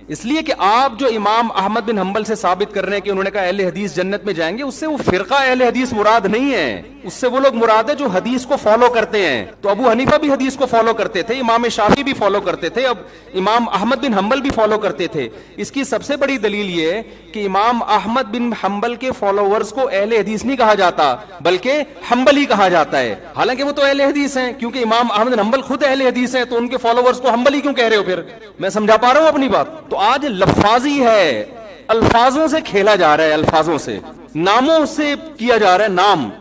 اس لیے کہ آپ جو امام احمد بن حنبل سے ثابت کر رہے ہیں کہ انہوں نے کہا اہل حدیث جنت میں جائیں گے, اس سے وہ فرقہ اہل حدیث مراد نہیں ہے, اس سے وہ لوگ مراد ہے جو حدیث کو فالو کرتے ہیں. تو ابو حنیفہ بھی حدیث کو فالو کرتے تھے, امام شافعی بھی فالو کرتے تھے, اب امام احمد بن حنبل بھی فالو کرتے تھے. اس کی سب سے بڑی دلیل یہ ہے کہ امام احمد بن حنبل کے فالوورز کو اہل حدیث نہیں کہا جاتا بلکہ حنبلی کہا جاتا ہے, حالانکہ وہ تو اہل حدیث ہیں. کیونکہ امام احمد بن حنبل خود اہل حدیث ہیں, تو ان کے فالوورز کو حنبلی کیوں کہہ رہے ہو پھر؟ میں سمجھا پا رہا ہوں اپنی بات؟ تو آج لفاظی ہے, الفاظوں سے کھیلا جا رہا ہے, الفاظوں سے, ناموں سے کیا جا رہا ہے.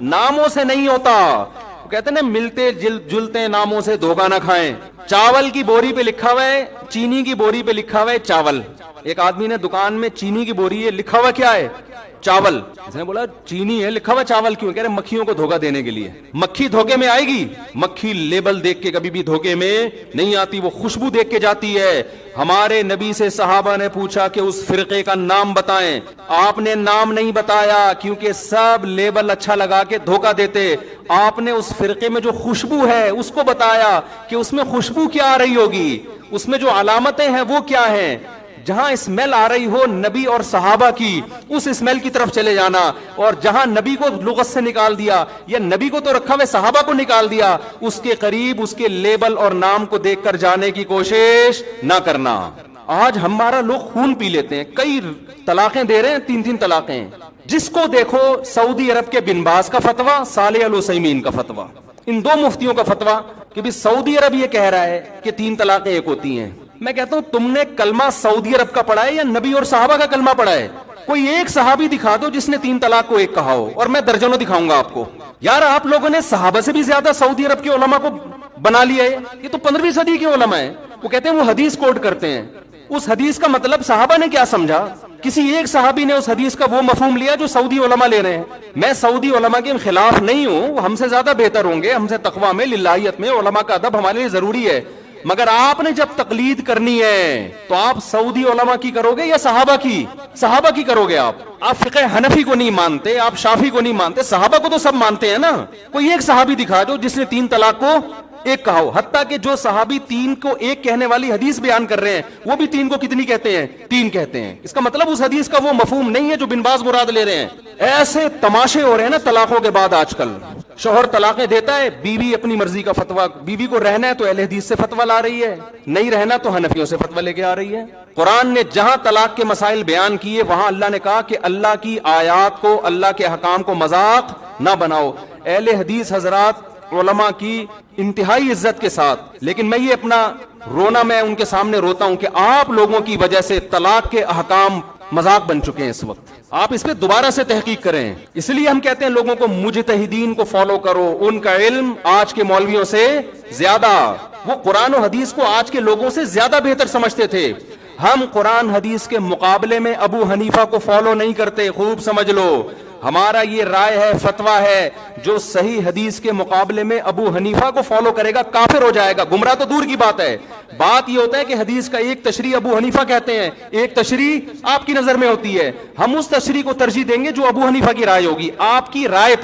ناموں سے نہیں ہوتا. کہتے ہیں نا ملتے جلتے ناموں سے دھوکہ نہ کھائیں. چاول کی بوری پہ لکھا ہوا ہے, چینی کی بوری پہ لکھا ہوا ہے چاول. ایک آدمی نے دکان میں چینی کی بوری ہے, لکھا ہوا کیا ہے؟ چاول. اس نے بولا چینی ہے, لکھا ہوا چاول کیوں؟ کہہ رہے مکھیوں کو دھوکہ دینے کے لیے. مکھی دھوکے میں آئے گی؟ مکھی لیبل دیکھ کے کبھی بھی دھوکے میں نہیں آتی, وہ خوشبو دیکھ کے جاتی ہے. ہمارے نبی سے صحابہ نے پوچھا کہ اس فرقے کا نام بتائیں, آپ نے نام نہیں بتایا کیونکہ سب لیبل اچھا لگا کے دھوکہ دیتے. آپ نے اس فرقے میں جو خوشبو ہے اس کو بتایا کہ اس میں خوشبو کیا آ رہی ہوگی, اس میں جو علامتیں ہیں وہ کیا ہیں. جہاں اسمیل آ رہی ہو نبی اور صحابہ کی, اس اسمیل کی طرف چلے جانا. اور جہاں نبی کو لغت سے نکال دیا یا نبی کو تو رکھا ہوئے صحابہ کو نکال دیا, اس کے قریب اس کے لیبل اور نام کو دیکھ کر جانے کی کوشش نہ کرنا. آج ہمارا لوگ خون پی لیتے ہیں, کئی طلاقیں دے رہے ہیں, 3 طلاقیں. جس کو دیکھو سعودی عرب کے بن باز کا فتویٰ, صالح العثیمین کا فتویٰ, ان 2 مفتیوں کا فتویٰ کہ بھی سعودی عرب یہ کہہ رہا ہے کہ 3 طلاقیں ایک ہوتی ہیں. میں کہتا ہوں تم نے کلمہ سعودی عرب کا پڑھا ہے یا نبی اور صحابہ کا کلمہ پڑھا ہے؟ کوئی ایک صحابی دکھا دو جس نے 3 طلاق کو ایک کہا ہو, اور میں درجنوں دکھاؤں گا آپ کو. یار آپ لوگوں نے صحابہ سے بھی زیادہ سعودی عرب کے علماء کو بنا لیا ہے. یہ تو 15ویں صدی کے علماء ہیں. وہ کہتے ہیں وہ حدیث کوٹ کرتے ہیں, اس حدیث کا مطلب صحابہ نے کیا سمجھا؟ کسی ایک صحابی نے اس حدیث کا وہ مفہوم لیا جو سعودی علماء لے رہے ہیں. میں سعودی علماء کے خلاف نہیں ہوں, وہ ہم سے زیادہ بہتر ہوں گے, ہم سے تقویٰ میں, للہیت میں, علماء کا ادب ہمارے لیے ضروری ہے. مگر آپ نے جب تقلید کرنی ہے تو آپ سعودی علماء کی کرو گے یا صحابہ کی؟ صحابہ کی کرو گے. آپ فقہ حنفی کو نہیں مانتے, آپ شافعی کو نہیں مانتے, صحابہ کو تو سب مانتے ہیں نا. کوئی ایک صحابی دکھا دو جس نے 3 طلاق کو ایک کہا ہو. حتیٰ کہ جو صحابی 3 کو ایک کہنے والی حدیث بیان کر رہے ہیں وہ بھی 3 کو کتنی کہتے ہیں؟ 3 کہتے ہیں. اس کا مطلب اس حدیث کا وہ مفہوم نہیں ہے جو بن باز مراد لے رہے ہیں. ایسے تماشے ہو رہے ہیں نا طلاقوں کے بعد آج کل. شوہر طلاقیں دیتا ہے, بیوی اپنی مرضی کا فتویٰ, بیوی کو رہنا ہے تو اہل حدیث سے فتویٰ لا رہی ہے, نہیں رہنا تو حنفیوں سے فتویٰ لے کے آ رہی ہے. قرآن نے جہاں طلاق کے مسائل بیان کیے وہاں اللہ نے کہا کہ اللہ کی آیات کو, اللہ کے احکام کو مذاق نہ بناؤ. اہل حدیث حضرات علماء کی انتہائی عزت کے ساتھ, لیکن میں یہ اپنا رونا میں ان کے سامنے روتا ہوں کہ آپ لوگوں کی وجہ سے طلاق کے احکام مذاق بن چکے ہیں اس وقت. آپ اس پہ دوبارہ سے تحقیق کریں. اس لیے ہم کہتے ہیں لوگوں کو مجتہدین کو فالو کرو, ان کا علم آج کے مولویوں سے زیادہ, وہ قرآن و حدیث کو آج کے لوگوں سے زیادہ بہتر سمجھتے تھے. ہم قرآن حدیث کے مقابلے میں ابو حنیفہ کو فالو نہیں کرتے, خوب سمجھ لو. ہمارا یہ رائے ہے, فتویٰ ہے, جو صحیح حدیث کے مقابلے میں ابو حنیفہ کو فالو کرے گا کافر ہو جائے گا. گمراہ تو دور کی بات ہے. بات یہ ہوتا ہے کہ حدیث کا ایک تشریح ابو حنیفہ کہتے ہیں, ایک تشریح آپ کی نظر میں ہوتی ہے. ہم اس تشریح کو ترجیح دیں گے جو ابو حنیفہ کی رائے ہوگی. آپ کی رائے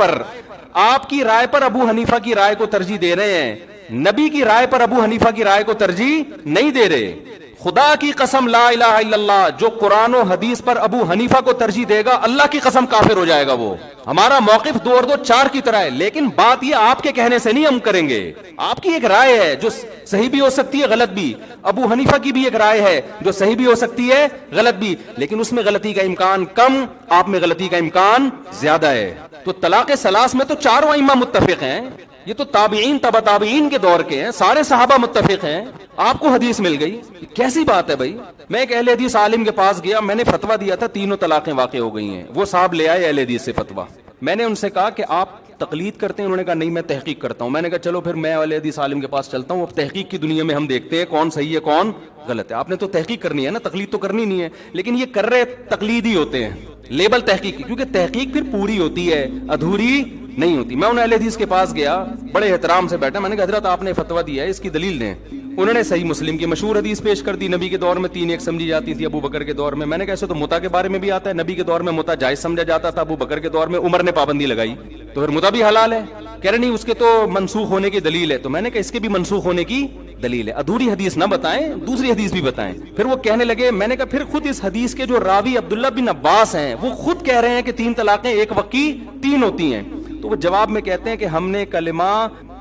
پر ابو حنیفہ کی رائے کو ترجیح دے رہے ہیں, نبی کی رائے پر ابو حنیفہ کی رائے کو ترجیح نہیں دے رہے. خدا کی قسم لا الہ الا اللہ, جو قرآن و حدیث پر ابو حنیفہ کو ترجیح دے گا اللہ کی قسم کافر ہو جائے گا. وہ ہمارا موقف 2 اور 2 4 کی طرح ہے, لیکن بات یہ آپ کے کہنے سے نہیں ہم کریں گے. آپ کی ایک رائے ہے جو صحیح بھی ہو سکتی ہے غلط بھی, ابو حنیفہ کی بھی ایک رائے ہے جو صحیح بھی ہو سکتی ہے غلط بھی, لیکن اس میں غلطی کا امکان کم, آپ میں غلطی کا امکان زیادہ ہے. تو طلاق ثلاث میں تو 4 ائمہ متفق ہیں, یہ تو تابعین تبع تابعین کے دور کے ہیں, سارے صحابہ متفق ہیں. آپ کو حدیث مل گئی, کیسی بات ہے بھائی. میں ایک اہل حدیث عالم کے پاس گیا, میں نے فتویٰ دیا تھا 3 طلاقیں واقع ہو گئی ہیں. وہ صاحب لے آئے اہل حدیث سے فتویٰ. میں نے ان سے کہا کہ آپ تقلید کرتے ہیں؟ انہوں نے کہا نہیں میں تحقیق کرتا ہوں. میں نے کہا چلو پھر میں اہل حدیث عالم کے پاس چلتا ہوں, اب تحقیق کی دنیا میں ہم دیکھتے ہیں کون صحیح ہے کون غلط ہے. آپ نے تو تحقیق کرنی ہے نا, تقلید تو کرنی نہیں ہے, لیکن یہ کر رہے تقلید ہی ہوتے ہیں, لیبل تحقیق کی, کیونکہ تحقیق پھر پوری ہوتی ہے, ادھوری نہیں ہوتی. میں ان اہل حدیث کے پاس گیا, بڑے احترام سے بیٹھا, میں نے کہا حضرت آپ نے فتویٰ دیا ہے, اس کی دلیل دیں. انہوں نے صحیح مسلم کی مشہور حدیث پیش کر دی, نبی کے دور میں 3 ایک سمجھی جاتی تھی, ابو بکر کے دور میں. میں نے کہا ایسے تو متا کے بارے میں بھی آتا ہے, نبی کے دور میں متا جائز سمجھا جاتا تھا, ابو بکر کے دور میں عمر نے پابندی لگائی, تو پھر متا بھی حلال ہے. کہہ رہے نہیں اس کے تو منسوخ ہونے کی دلیل ہے. تو میں نے کہا اس کے بھی منسوخ ہونے کی دلیل ہے, ادھوری حدیث نہ بتائیں, دوسری حدیث بھی بتائیں. پھر وہ کہنے لگے, میں نے کہا پھر خود اس حدیث کے جو راوی عبداللہ بن عباس ہیں وہ خود کہہ رہے ہیں کہ 3 طلاقیں ایک وقت کی 3 ہوتی ہیں. تو وہ جواب میں کہتے ہیں کہ ہم نے کلمہ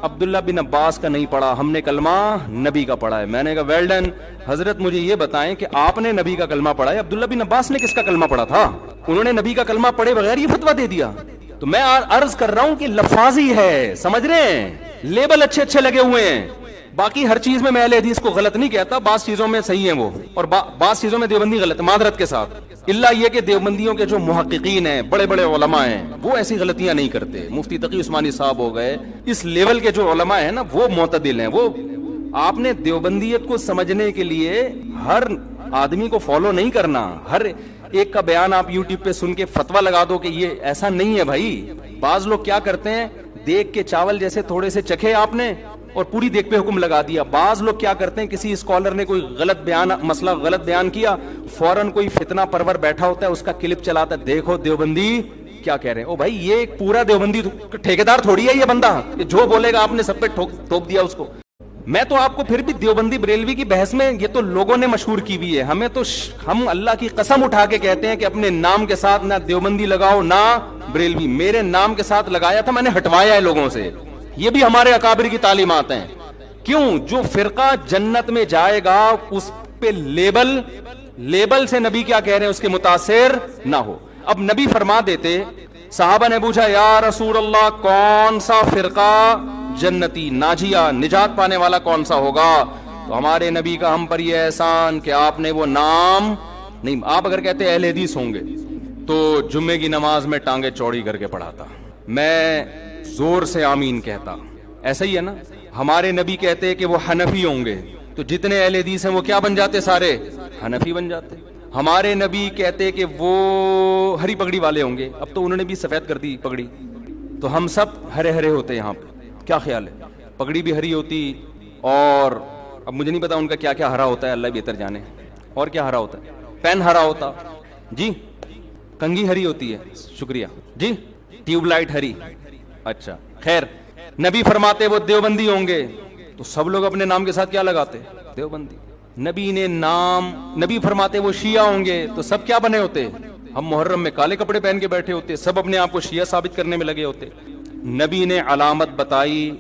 عبداللہ بن عباس کا نہیں پڑھا, ہم نے کلمہ نبی کا پڑھا ہے. میں نے کہا ویل ڈن, حضرت مجھے یہ بتائیں کہ آپ نے نبی کا کلمہ پڑھا ہے, عبداللہ بن عباس نے کس کا کلمہ پڑھا تھا؟ انہوں نے نبی کا کلمہ پڑھے بغیر یہ فتویٰ دے دیا. تو میں عرض کر رہا ہوں کہ لفاظی ہے, سمجھ رہے ہیں, لیبل اچھے لگے ہوئے ہیں. باقی ہر چیز میں اہل حدیث کو غلط نہیں کہتا, بعض چیزوں میں صحیح ہیں وہ, اور بعض چیزوں میں دیوبندی غلط ہے, معذرت کے ساتھ. اللہ یہ کہ دیوبندیوں کے جو محققین ہیں, بڑے بڑے علماء ہیں, وہ ایسی غلطیاں نہیں کرتے. مفتی تقی عثمانی صاحب ہو گئے, اس لیول کے جو علماء ہیں نا وہ معتدل ہیں. وہ آپ نے دیوبندیت کو سمجھنے کے لیے ہر آدمی کو فالو نہیں کرنا, ہر ایک کا بیان آپ یوٹیوب پہ سن کے فتویٰ لگا دو کہ یہ ایسا نہیں ہے بھائی. بعض لوگ کیا کرتے ہیں, دیکھ کے چاول جیسے تھوڑے سے چکھے آپ نے اور پوری دیکھ پہ حکم لگا دیا. بعض لوگ کیا کرتے ہیں, کسی اسکالر نے کوئی مسئلہ غلط بیان کیا, فوراً کوئی فتنہ پرور بیٹھا ہوتا ہے, اس کا کلپ چلاتا ہے, دیکھو دیوبندی کیا کہہ رہے ہیں. او بھائی یہ ایک پورا دیوبندی ٹھیکیدار تھوڑی ہے یہ بندہ, جو بولے گا آپ نے سب پہ ٹھوک دیا اس کو. میں تو آپ کو پھر بھی دیوبندی بریلوی کی بحث میں, یہ تو لوگوں نے مشہور کی ہوئی ہے, ہمیں تو ہم اللہ کی قسم اٹھا کے کہتے ہیں کہ اپنے نام کے ساتھ نہ دیوبندی لگاؤ نہ بریلوی. میرے نام کے ساتھ لگایا تھا, میں نے ہٹوایا ہے لوگوں سے. یہ بھی ہمارے اکابر کی تعلیمات ہیں. کیوں؟ جو فرقہ جنت میں جائے گا اس پہ لیبل سے نبی کیا کہہ رہے ہیں اس کے متاثر نہ ہو. اب نبی فرما دیتے, صحابہ نے پوچھا یا رسول اللہ کون سا فرقہ جنتی ناجیہ نجات پانے والا کون سا ہوگا؟ تو ہمارے نبی کا ہم پر یہ احسان کہ آپ نے وہ نام نہیں. آپ اگر کہتے اہل حدیث ہوں گے تو جمعے کی نماز میں ٹانگیں چوڑی کر کے پڑھاتا, میں زور سے آمین کہتا. ایسا ہی ہے نا. ہمارے نبی کہتے کہ وہ حنفی ہوں گے تو جتنے اہل حدیث ہیں وہ کیا بن جاتے, سارے حنفی بن جاتے. ہمارے نبی کہتے کہ وہ ہری پگڑی والے ہوں گے, اب تو انہوں نے بھی سفید کر دی پگڑی, تو ہم سب ہرے ہرے ہوتے یہاں پہ. کیا خیال ہے, پگڑی بھی ہری ہوتی, اور اب مجھے نہیں پتا ان کا کیا کیا ہرا ہوتا ہے, اللہ بہتر جانے. اور کیا ہرا ہوتا ہے؟ پین ہرا ہوتا جی, کنگھی ہری ہوتی ہے, شکریہ جی, ٹیوب لائٹ ہری. اچھا خیر, نبی فرماتے وہ دیوبندی ہوں گے تو سب لوگ اپنے نام کے ساتھ کیا لگاتے, دیوبندی. نبی فرماتے وہ شیعہ ہوں گے تو سب کیا بنے ہوتے, ہم محرم میں کالے کپڑے پہن کے بیٹھے ہوتے, سب اپنے آپ کو شیعہ ثابت کرنے میں لگے ہوتے. نبی نے علامت بتائی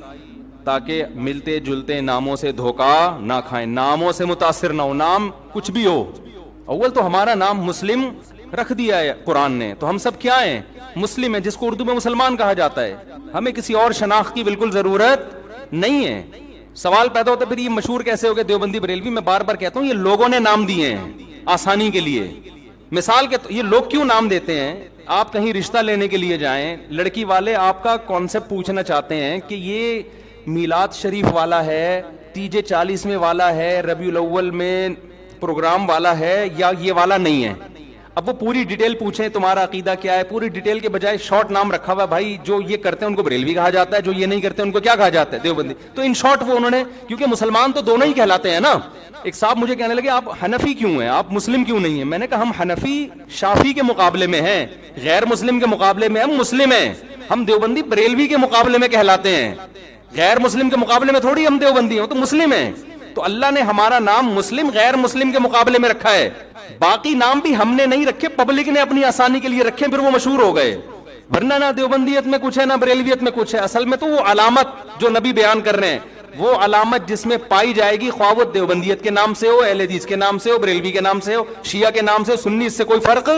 تاکہ ملتے جلتے ناموں سے دھوکا نہ کھائیں, ناموں سے متاثر نہ ہو. نام کچھ بھی ہو, اول تو ہمارا نام مسلم رکھ دیا ہے قرآن نے, تو ہم سب کیا ہیں, مسلم ہیں, جس کو اردو میں مسلمان کہا جاتا ہے. ہمیں کسی اور شناخت کی بالکل ضرورت نہیں ہے. سوال پیدا ہوتا ہے پھر یہ مشہور کیسے ہو گئے دیوبندی بریلوی. میں بار بار کہتا ہوں یہ لوگوں نے نام دیے ہیں آسانی کے لیے. مثال کے یہ لوگ کیوں نام دیتے ہیں؟ آپ کہیں رشتہ لینے کے لیے جائیں، لڑکی والے آپ کا کانسیپٹ پوچھنا چاہتے ہیں کہ یہ میلاد شریف والا ہے، تیجے 40 میں والا ہے، ربیع الاول میں پروگرام والا ہے، یا یہ والا نہیں ہے؟ اب وہ پوری ڈیٹیل پوچھیں تمہارا عقیدہ کیا ہے، پوری ڈیٹیل کے بجائے شارٹ نام رکھا ہوا، بھائی جو یہ کرتے ہیں ان کو بریلوی کہا جاتا ہے، جو یہ نہیں کرتے ان کو کیا کہا جاتا ہے؟ دیوبندی۔ تو ان شارٹ وہ انہوں نے، کیونکہ مسلمان تو دونوں ہی کہلاتے ہیں نا۔ ایک صاحب مجھے کہنے لگے آپ حنفی کیوں ہیں، آپ مسلم کیوں نہیں ہیں؟ میں نے کہا ہم حنفی شافی کے مقابلے میں ہیں، غیر مسلم کے مقابلے میں ہم مسلم ہیں، ہم دیوبندی بریلوی کے مقابلے میں کہلاتے ہیں، غیر مسلم کے مقابلے میں تھوڑی ہم دیوبندی ہیں، تو مسلم ہیں۔ تو اللہ نے ہمارا نام مسلم غیر مسلم کے مقابلے میں رکھا ہے، باقی نام بھی ہم نے نہیں رکھے، پبلک نے اپنی آسانی کے لیے رکھے، پھر وہ مشہور ہو گئے، ورنہ نہ دیوبندیت میں کچھ ہے نہ بریلویت میں کچھ ہے۔ اصل میں تو وہ علامت جو نبی بیان کر رہے ہیں، وہ علامت جس میں پائی جائے گی، خواہ وہ دیوبندیت کے نام سے ہو، اہل حدیث کے نام سے ہو، بریلوی کے نام سے ہو، شیعہ کے نام سے ہو، سنی، اس سے کوئی فرق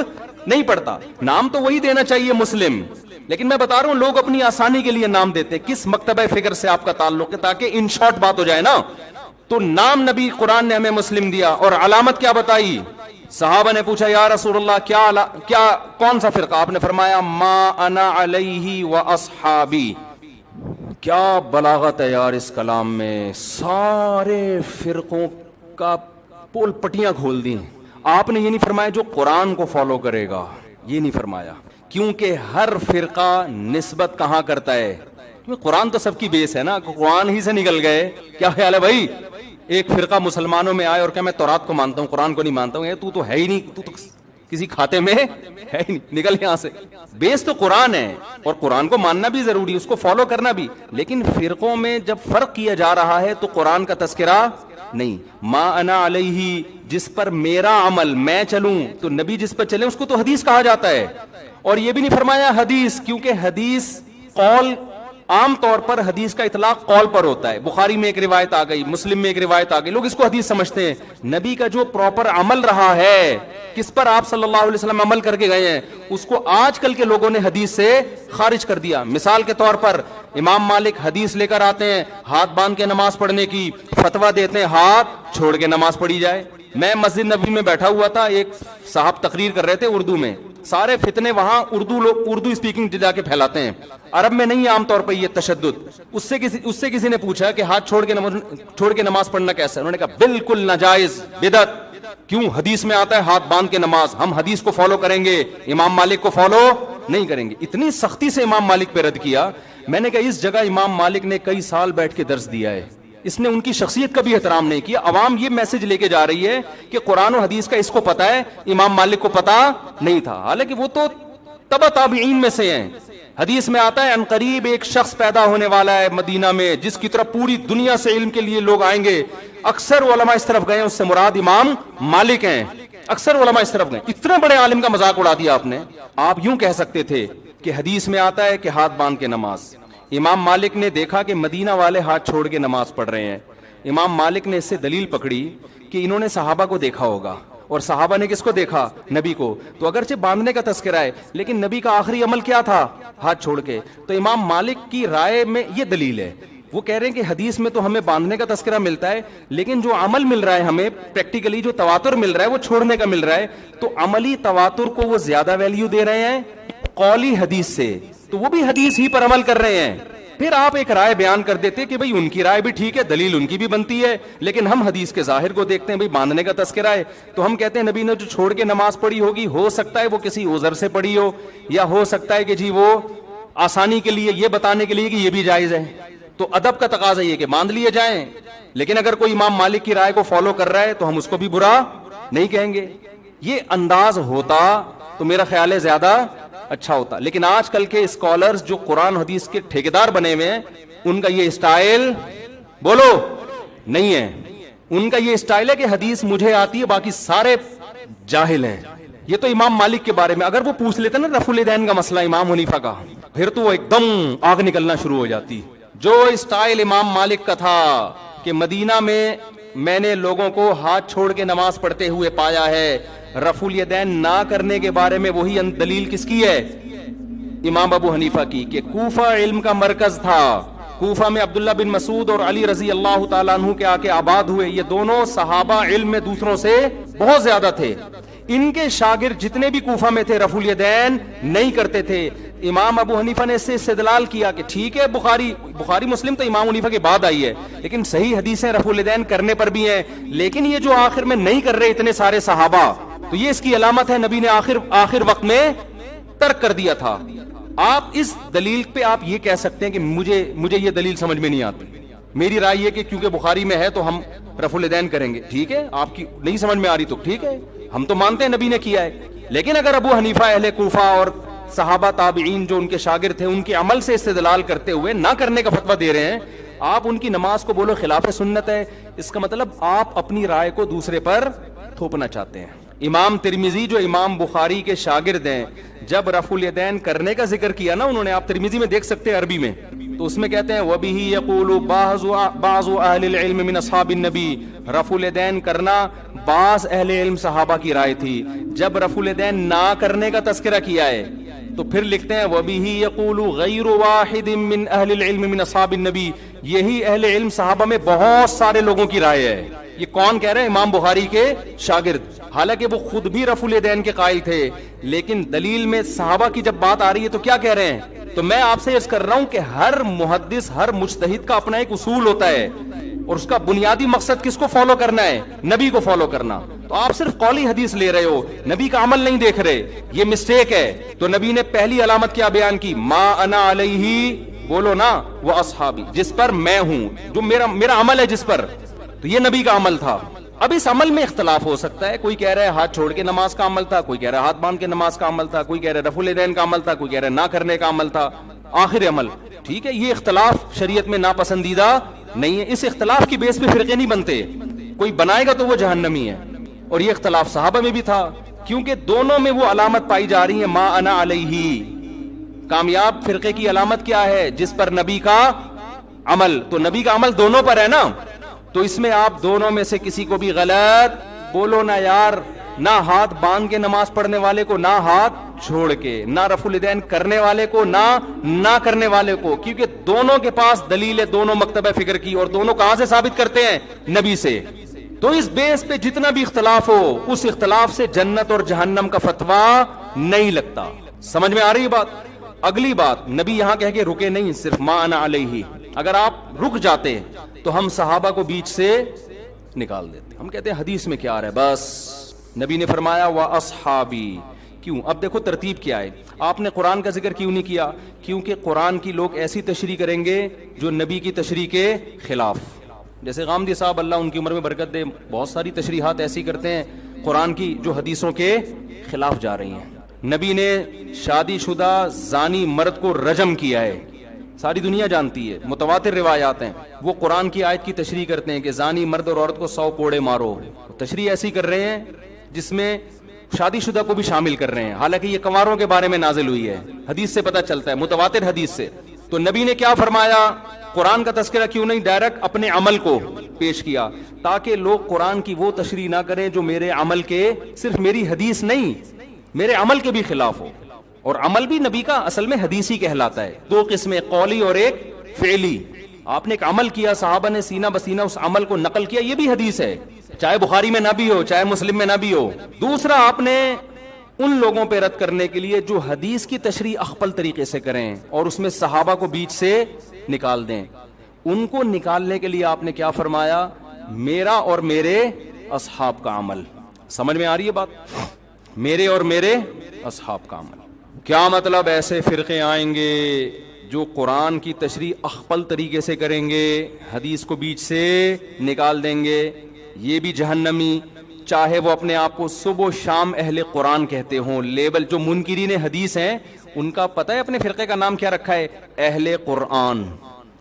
نہیں پڑتا، نام تو وہی دینا چاہیے مسلم۔ لیکن میں بتا رہا ہوں لوگ اپنی آسانی کے لیے نام دیتے، کس مکتبہ فکر سے آپ کا تعلق ہے، تاکہ ان شارٹ بات ہو جائے نا۔ تو نام نبی قرآن نے ہمیں مسلم دیا، اور علامت کیا بتائی؟ صحابہ نے پوچھا یا رسول اللہ کیا کون سا فرقہ؟ آپ نے فرمایا ما انا علیہ و اصحابی۔ کیا بلاغت ہے یار اس کلام میں، سارے فرقوں کا پول پٹیاں کھول دی۔ آپ نے یہ نہیں فرمایا جو قرآن کو فالو کرے گا، یہ نہیں فرمایا، کیونکہ ہر فرقہ نسبت کہاں کرتا ہے؟ قرآن تو سب کی بیس ہے نا، قرآن ہی سے نکل گئے۔ کیا خیال ہے بھائی؟ ایک فرقہ مسلمانوں میں آئے اور کہ میں تورات کو مانتا ہوں، قرآن کو نہیں مانتا ہوں، تو ہے ہی نہیں، تو کسی کھاتے میں ہے ہی نہیں، نکل یہاں سے۔ بیس تو قرآن ہے، اور قرآن کو ماننا بھی ضروری، اس کو فالو کرنا بھی، لیکن فرقوں میں جب فرق کیا جا رہا ہے تو قرآن کا تذکرہ نہیں۔ ما انا علیہ، جس پر میرا عمل، میں چلوں، تو نبی جس پر چلے اس کو تو حدیث کہا جاتا ہے۔ اور یہ بھی نہیں فرمایا حدیث، کیونکہ حدیث قول، عام طور پر حدیث کا اطلاق قول پر ہوتا ہے، بخاری میں ایک روایت آ گئی، مسلم میں ایک روایت آ گئی، لوگ اس کو حدیث سمجھتے ہیں۔ نبی کا جو پراپر عمل رہا ہے، کس پر آپ صلی اللہ علیہ وسلم عمل کر کے گئے ہیں، اس کو آج کل کے لوگوں نے حدیث سے خارج کر دیا۔ مثال کے طور پر امام مالک حدیث لے کر آتے ہیں ہاتھ باندھ کے نماز پڑھنے کی، فتویٰ دیتے ہیں ہاتھ چھوڑ کے نماز پڑھی جائے۔ میں مسجد نبوی میں بیٹھا ہوا تھا، ایک صاحب تقریر کر رہے تھے اردو میں، سارے فتنے وہاں اردو اسپیکنگ جا کے پھیلاتے ہیں، عرب میں نہیں عام طور پر یہ تشدد۔ اس سے کسی نے پوچھا کہ ہاتھ چھوڑ کے نماز پڑھنا کیسا ہے؟ انہوں نے کہا بالکل ناجائز، بدعت۔ کیوں؟ حدیث میں آتا ہے ہاتھ باندھ کے نماز، ہم حدیث کو فالو کریں گے، امام مالک کو فالو نہیں کریں گے۔ اتنی سختی سے امام مالک پہ رد کیا۔ میں نے کہا اس جگہ امام مالک نے کئی سال بیٹھ کے درس دیا ہے، اس نے ان کی شخصیت کا بھی احترام نہیں کیا۔ عوام یہ میسج لے کے جا رہی ہے کہ قرآن و حدیث کا اس کو پتا ہے، امام مالک کو پتا نہیں تھا، حالانکہ وہ تو تبع تابعین میں سے ہیں۔ حدیث میں آتا ہے ان قریب ایک شخص پیدا ہونے والا ہے مدینہ میں، جس کی طرف پوری دنیا سے علم کے لیے لوگ آئیں گے۔ اکثر علماء اس طرف گئے، اس سے مراد امام مالک ہیں، اکثر علماء اس طرف گئے۔ اتنے بڑے عالم کا مذاق اڑا دیا آپ نے۔ آپ یوں کہہ سکتے تھے کہ حدیث میں آتا ہے کہ ہاتھ باندھ کے نماز، امام مالک نے دیکھا کہ مدینہ والے ہاتھ چھوڑ کے نماز پڑھ رہے ہیں، امام مالک نے اس سے دلیل پکڑی کہ انہوں نے صحابہ کو دیکھا ہوگا، اور صحابہ نے کس کو دیکھا؟ نبی کو۔ تو اگرچہ باندھنے کا تذکرہ ہے، لیکن نبی کا آخری عمل کیا تھا؟ ہاتھ چھوڑ کے۔ تو امام مالک کی رائے میں یہ دلیل ہے، وہ کہہ رہے ہیں کہ حدیث میں تو ہمیں باندھنے کا تذکرہ ملتا ہے، لیکن جو عمل مل رہا ہے ہمیں پریکٹیکلی، جو تواتر مل رہا ہے وہ چھوڑنے کا مل رہا ہے، تو عملی تواتر کو وہ زیادہ ویلیو دے رہے ہیں قولی حدیث سے، تو وہ بھی حدیث ہی پر عمل کر رہے ہیں۔ پھر آپ ایک رائے بیان کر دیتے کہ بھئی ان کی رائے بھی ٹھیک ہے، دلیل ان کی بھی بنتی ہے، لیکن ہم حدیث کے ظاہر کو دیکھتے ہیں، بھئی باندھنے کا تذکرہ ہے، تو ہم کہتے ہیں نبی نے جو چھوڑ کے نماز پڑھی ہوگی، ہو سکتا ہے وہ کسی عذر سے پڑھی ہو، یا ہو سکتا ہے کہ جی وہ آسانی کے لیے، یہ بتانے کے لیے کہ یہ بھی جائز ہے۔ تو ادب کا تقاضا یہ کہ باندھ لیے جائیں، لیکن اگر کوئی امام مالک کی رائے کو فالو کر رہا ہے تو ہم اس کو بھی برا نہیں کہیں گے۔ یہ انداز ہوتا تو میرا خیال ہے زیادہ اچھا ہوتا، لیکن آج کل کے اسکالرز جو قرآن حدیث کے ٹھیکیدار بنے ہوئے ہیں، ان کا یہ اسٹائل بولو نہیں ہے۔ ان کا یہ اسٹائل ہے کہ حدیث مجھے آتی ہے، باقی سارے جاہل ہیں۔ یہ تو امام مالک کے بارے میں اگر وہ پوچھ لیتے نا رفع الیدین کا مسئلہ امام حنیفہ کا، پھر تو وہ ایک دم آگ نکلنا شروع ہو جاتی۔ جو اسٹائل امام مالک کا تھا کہ مدینہ میں نے لوگوں کو ہاتھ چھوڑ کے نماز پڑھتے ہوئے پایا ہے، رفع الیدین نہ کرنے کے بارے میں وہی دلیل کس کی ہے؟ امام ابو حنیفہ کی، کہ کوفہ علم کا مرکز تھا، کوفہ میں عبداللہ بن مسعود اور علی رضی اللہ تعالیٰ عنہ کے آ کے آباد ہوئے، یہ دونوں صحابہ علم میں دوسروں سے بہت زیادہ تھے۔ ان کے شاگرد جتنے بھی کوفہ میں تھے رفع الیدین نہیں کرتے تھے. امام ابو حنیفہ نے اس سے استدلال کیا کہ ٹھیک ہے بخاری مسلم تو امام حنیفہ کے بعد آئی ہے, لیکن صحیح حدیثیں رفع الیدین کرنے پر بھی ہیں, لیکن یہ جو آخر میں نہیں کر رہے اتنے سارے صحابہ, تو یہ اس کی علامت ہے نبی نے آخر وقت میں ترک کر دیا تھا. آپ اس دلیل پہ آپ یہ کہہ سکتے ہیں کہ مجھے یہ دلیل سمجھ میں نہیں آتی, میری رائے یہ کہ کیونکہ بخاری میں ہے تو ہم رفع الیدین کریں گے. ٹھیک ہے, آپ کی نہیں سمجھ میں آ رہی تو ٹھیک ہے, ہم تو مانتے ہیں نبی نے کیا ہے. لیکن اگر ابو حنیفہ, اہل کوفہ اور صحابہ تابعین جو ان کے شاگرد تھے ان کے عمل سے استدلال کرتے ہوئے نہ کرنے کا فتویٰ دے رہے ہیں, آپ ان کی نماز کو بولو خلاف سنت ہے, اس کا مطلب آپ اپنی رائے کو دوسرے پر تھوپنا چاہتے ہیں. امام ترمذی جو امام بخاری کے شاگرد ہیں, جب رفع الیدین کرنے کا ذکر کیا نا انہوں نے, آپ ترمذی میں دیکھ سکتے ہیں عربی میں, تو اس میں کہتے ہیں وَبِهِ يَقُولُ بَعْضُ أَهْلِ الْعِلْمِ مِنْ أَصْحَابِ النَّبِي, رفع الیدین کرنا بعض اہل علم صحابہ کی رائے تھی. جب رفع الیدین نہ کرنے کا تذکرہ کیا ہے تو پھر لکھتے ہیں وَبِهِ يَقُولُ غَيْرُ وَاحِدٍ مِّنْ أَهْلِ الْعِلْمِ مِنْ أَصْحَابِ النَّبِي, یہی اہل علم صحابہ میں بہت سارے لوگوں کی رائے ہے. یہ کون کہہ رہے ہیں؟ امام بخاری کے شاگرد, حالانکہ وہ خود بھی رفع الیدین کے قائل تھے, لیکن دلیل میں صحابہ کی جب بات آ رہی ہے تو کیا کہہ رہے ہیں. تو میں آپ سے عرض کر رہا ہوں کہ ہر محدث, ہر مجتہد کا اپنا ایک اصول ہوتا ہے, اور اس کا بنیادی مقصد کس کو فالو کرنا ہے؟ نبی کو فالو کرنا. تو آپ صرف قولی حدیث لے رہے ہو, نبی کا عمل نہیں دیکھ رہے, یہ مسٹیک ہے. تو نبی نے پہلی علامت کیا بیان کی؟ ما انا علیہ, بولو نا, وہ اصحابی, جس پر میں ہوں, جو میرا عمل ہے جس پر, تو یہ نبی کا عمل تھا. اب اس عمل میں اختلاف ہو سکتا ہے, کوئی کہہ رہا ہے ہاتھ چھوڑ کے نماز کا عمل تھا, کوئی کہہ رہا ہے ہاتھ باندھ کے نماز کا عمل تھا, کوئی کہہ رہا ہے رفع الیدین کا عمل تھا, کوئی کہہ رہا ہے نہ کرنے کا عمل تھا, آخر عمل. ٹھیک ہے, یہ اختلاف شریعت میں ناپسندیدہ نہیں ہے, اس اختلاف کی بیس پہ فرقے نہیں بنتے, کوئی بنائے گا تو وہ جہنمی ہے. اور یہ اختلاف صحابہ میں بھی تھا, کیونکہ دونوں میں وہ علامت پائی جا رہی ہے ما انا علیہ. کامیاب فرقے کی علامت کیا ہے؟ جس پر نبی کا عمل, تو نبی کا عمل دونوں پر ہے نا, تو اس میں آپ دونوں میں سے کسی کو بھی غلط بولو نہ یار, نہ ہاتھ باندھ کے نماز پڑھنے والے کو, نہ ہاتھ چھوڑ کے, نہ رفع الیدین کرنے والے کو, نہ کرنے والے کو, کیونکہ دونوں کے پاس دلیل ہے, دونوں مکتبہ فکر کی, اور دونوں کہاں سے ثابت کرتے ہیں؟ نبی سے. تو اس بیس پہ جتنا بھی اختلاف ہو, اس اختلاف سے جنت اور جہنم کا فتویٰ نہیں لگتا. سمجھ میں آ رہی بات؟ اگلی بات, نبی یہاں کہہ کے رکے نہیں صرف ما انا علیہ. اگر آپ رک جاتے تو ہم صحابہ کو بیچ سے نکال دیتے. ہم کہتے ہیں حدیث میں کیا آ رہا ہے, بس نبی نے فرمایا وَأَصْحَابِي. کیوں؟ اب دیکھو ترتیب کیا ہے. آپ نے قرآن کا ذکر کیوں نہیں کیا؟ کیونکہ قرآن کی لوگ ایسی تشریح کریں گے جو نبی کی تشریح کے خلاف. جیسے غامدی صاحب, اللہ ان کی عمر میں برکت دے, بہت ساری تشریحات ایسی کرتے ہیں قرآن کی جو حدیثوں کے خلاف جا رہی ہیں. نبی نے شادی شدہ زانی مرد کو رجم کیا ہے, ساری دنیا جانتی ہے, متواتر روایات ہیں. وہ قرآن کی آیت کی تشریح کرتے ہیں کہ زانی مرد اور عورت کو 100 کوڑے مارو. تشریح ایسی کر رہے ہیں جس میں شادی شدہ کو بھی شامل کر رہے ہیں, حالانکہ یہ کنواروں کے بارے میں نازل ہوئی ہے. حدیث سے پتہ چلتا ہے, متواتر حدیث سے. تو نبی نے کیا فرمایا؟ قرآن کا تذکرہ کیوں نہیں, ڈائریکٹ اپنے عمل کو پیش کیا, تاکہ لوگ قرآن کی وہ تشریح نہ کریں جو میرے عمل کے, صرف میری حدیث نہیں, میرے عمل کے بھی خلاف ہو. اور عمل بھی نبی کا اصل میں حدیثی کہلاتا ہے. 2 قسمیں, قولی اور ایک فعلی. آپ نے ایک عمل کیا, صحابہ نے سینہ بسینہ اس عمل کو نقل کیا, یہ بھی حدیث ہے, چاہے بخاری میں نہ بھی ہو, چاہے مسلم میں نہ بھی ہو. دوسرا, آپ نے ان لوگوں پہ رد کرنے کے لیے جو حدیث کی تشریح اخپل طریقے سے کریں اور اس میں صحابہ کو بیچ سے نکال دیں, ان کو نکالنے کے لیے آپ نے کیا فرمایا؟ میرا اور میرے اصحاب کا عمل. سمجھ میں آ رہی ہے بات؟ میرے اور میرے اصحاب کا عمل. کیا مطلب؟ ایسے فرقے آئیں گے جو قرآن کی تشریح اخپل طریقے سے کریں گے, حدیث کو بیچ سے نکال دیں گے, یہ بھی جہنمی, چاہے وہ اپنے آپ کو صبح و شام اہل قرآن کہتے ہوں. لیبل جو منکرین حدیث ہیں ان کا پتہ ہے اپنے فرقے کا نام کیا رکھا ہے؟ اہل قرآن.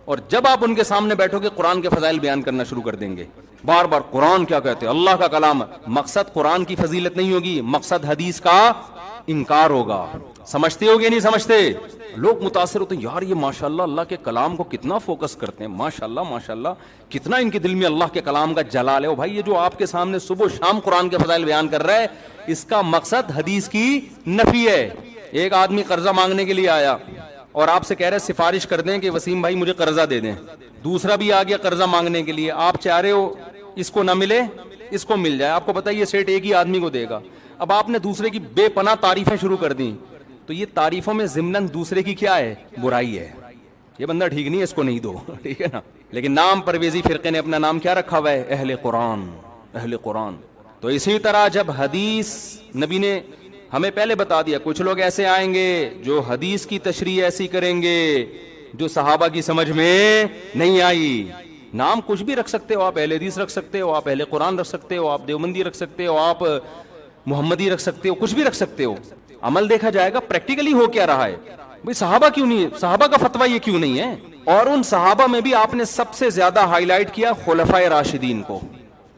اور جب آپ ان کے سامنے بیٹھو گے قرآن کے فضائل بیان کرنا شروع کر دیں گے, بار بار قرآن کیا کہتے ہیں, اللہ کا کلام. مقصد قرآن کی فضیلت نہیں ہوگی, مقصد حدیث کا انکار ہوگا. سمجھتے ہوگے نہیں سمجھتے؟ لوگ متاثر ہوتے ہیں, یار یہ ماشاءاللہ اللہ کے کلام کو کتنا فوکس کرتے ہیں, ماشاءاللہ ماشاءاللہ کتنا ان کے دل میں اللہ کے کلام کا جلال ہے. او بھائی, یہ جو آپ کے سامنے صبح و شام قرآن کے فضائل بیان کر رہا ہے, اس کا مقصد حدیث کی نفی ہے. ایک آدمی قرضہ مانگنے کے لیے آیا اور آپ سے کہہ رہے سفارش کر دیں کہ وسیم بھائی مجھے قرضہ دے دیں. دوسرا بھی آ گیا قرضہ مانگنے کے لیے, آپ چاہ رہے ہو اس کو نہ ملے اس کو مل جائے. آپ کو پتہ ہے یہ سیٹ ایک ہی آدمی کو دے گا. اب آپ نے دوسرے کی بے پناہ تعریفیں شروع کر دیں تو یہ تعریفوں میں ضمناً دوسرے کی کیا ہے؟ برائی ہے. یہ بندہ ٹھیک نہیں ہے, اس کو نہیں دو, ٹھیک ہے نا. لیکن نام پرویزی فرقے نے اپنا نام کیا رکھا ہوا ہے؟ اہل قرآن. اہل قرآن. تو اسی طرح جب حدیث نبی نے ہمیں پہلے بتا دیا, کچھ لوگ ایسے آئیں گے جو حدیث کی تشریح ایسی کریں گے جو صحابہ کی سمجھ میں نہیں آئی. نام کچھ بھی رکھ سکتے ہو آپ, اہل حدیث رکھ سکتے ہو آپ, اہل قرآن رکھ سکتے ہو آپ, دیوبندی رکھ سکتے ہو آپ, محمدی رکھ سکتے ہو, کچھ بھی رکھ سکتے ہو. عمل دیکھا جائے گا پریکٹیکلی ہو کیا رہا ہے. بھئی صحابہ کیوں نہیں, صحابہ کا فتویٰ یہ کیوں نہیں ہے؟ اور ان صحابہ میں بھی آپ نے سب سے زیادہ ہائی لائٹ کیا خلفائے راشدین کو.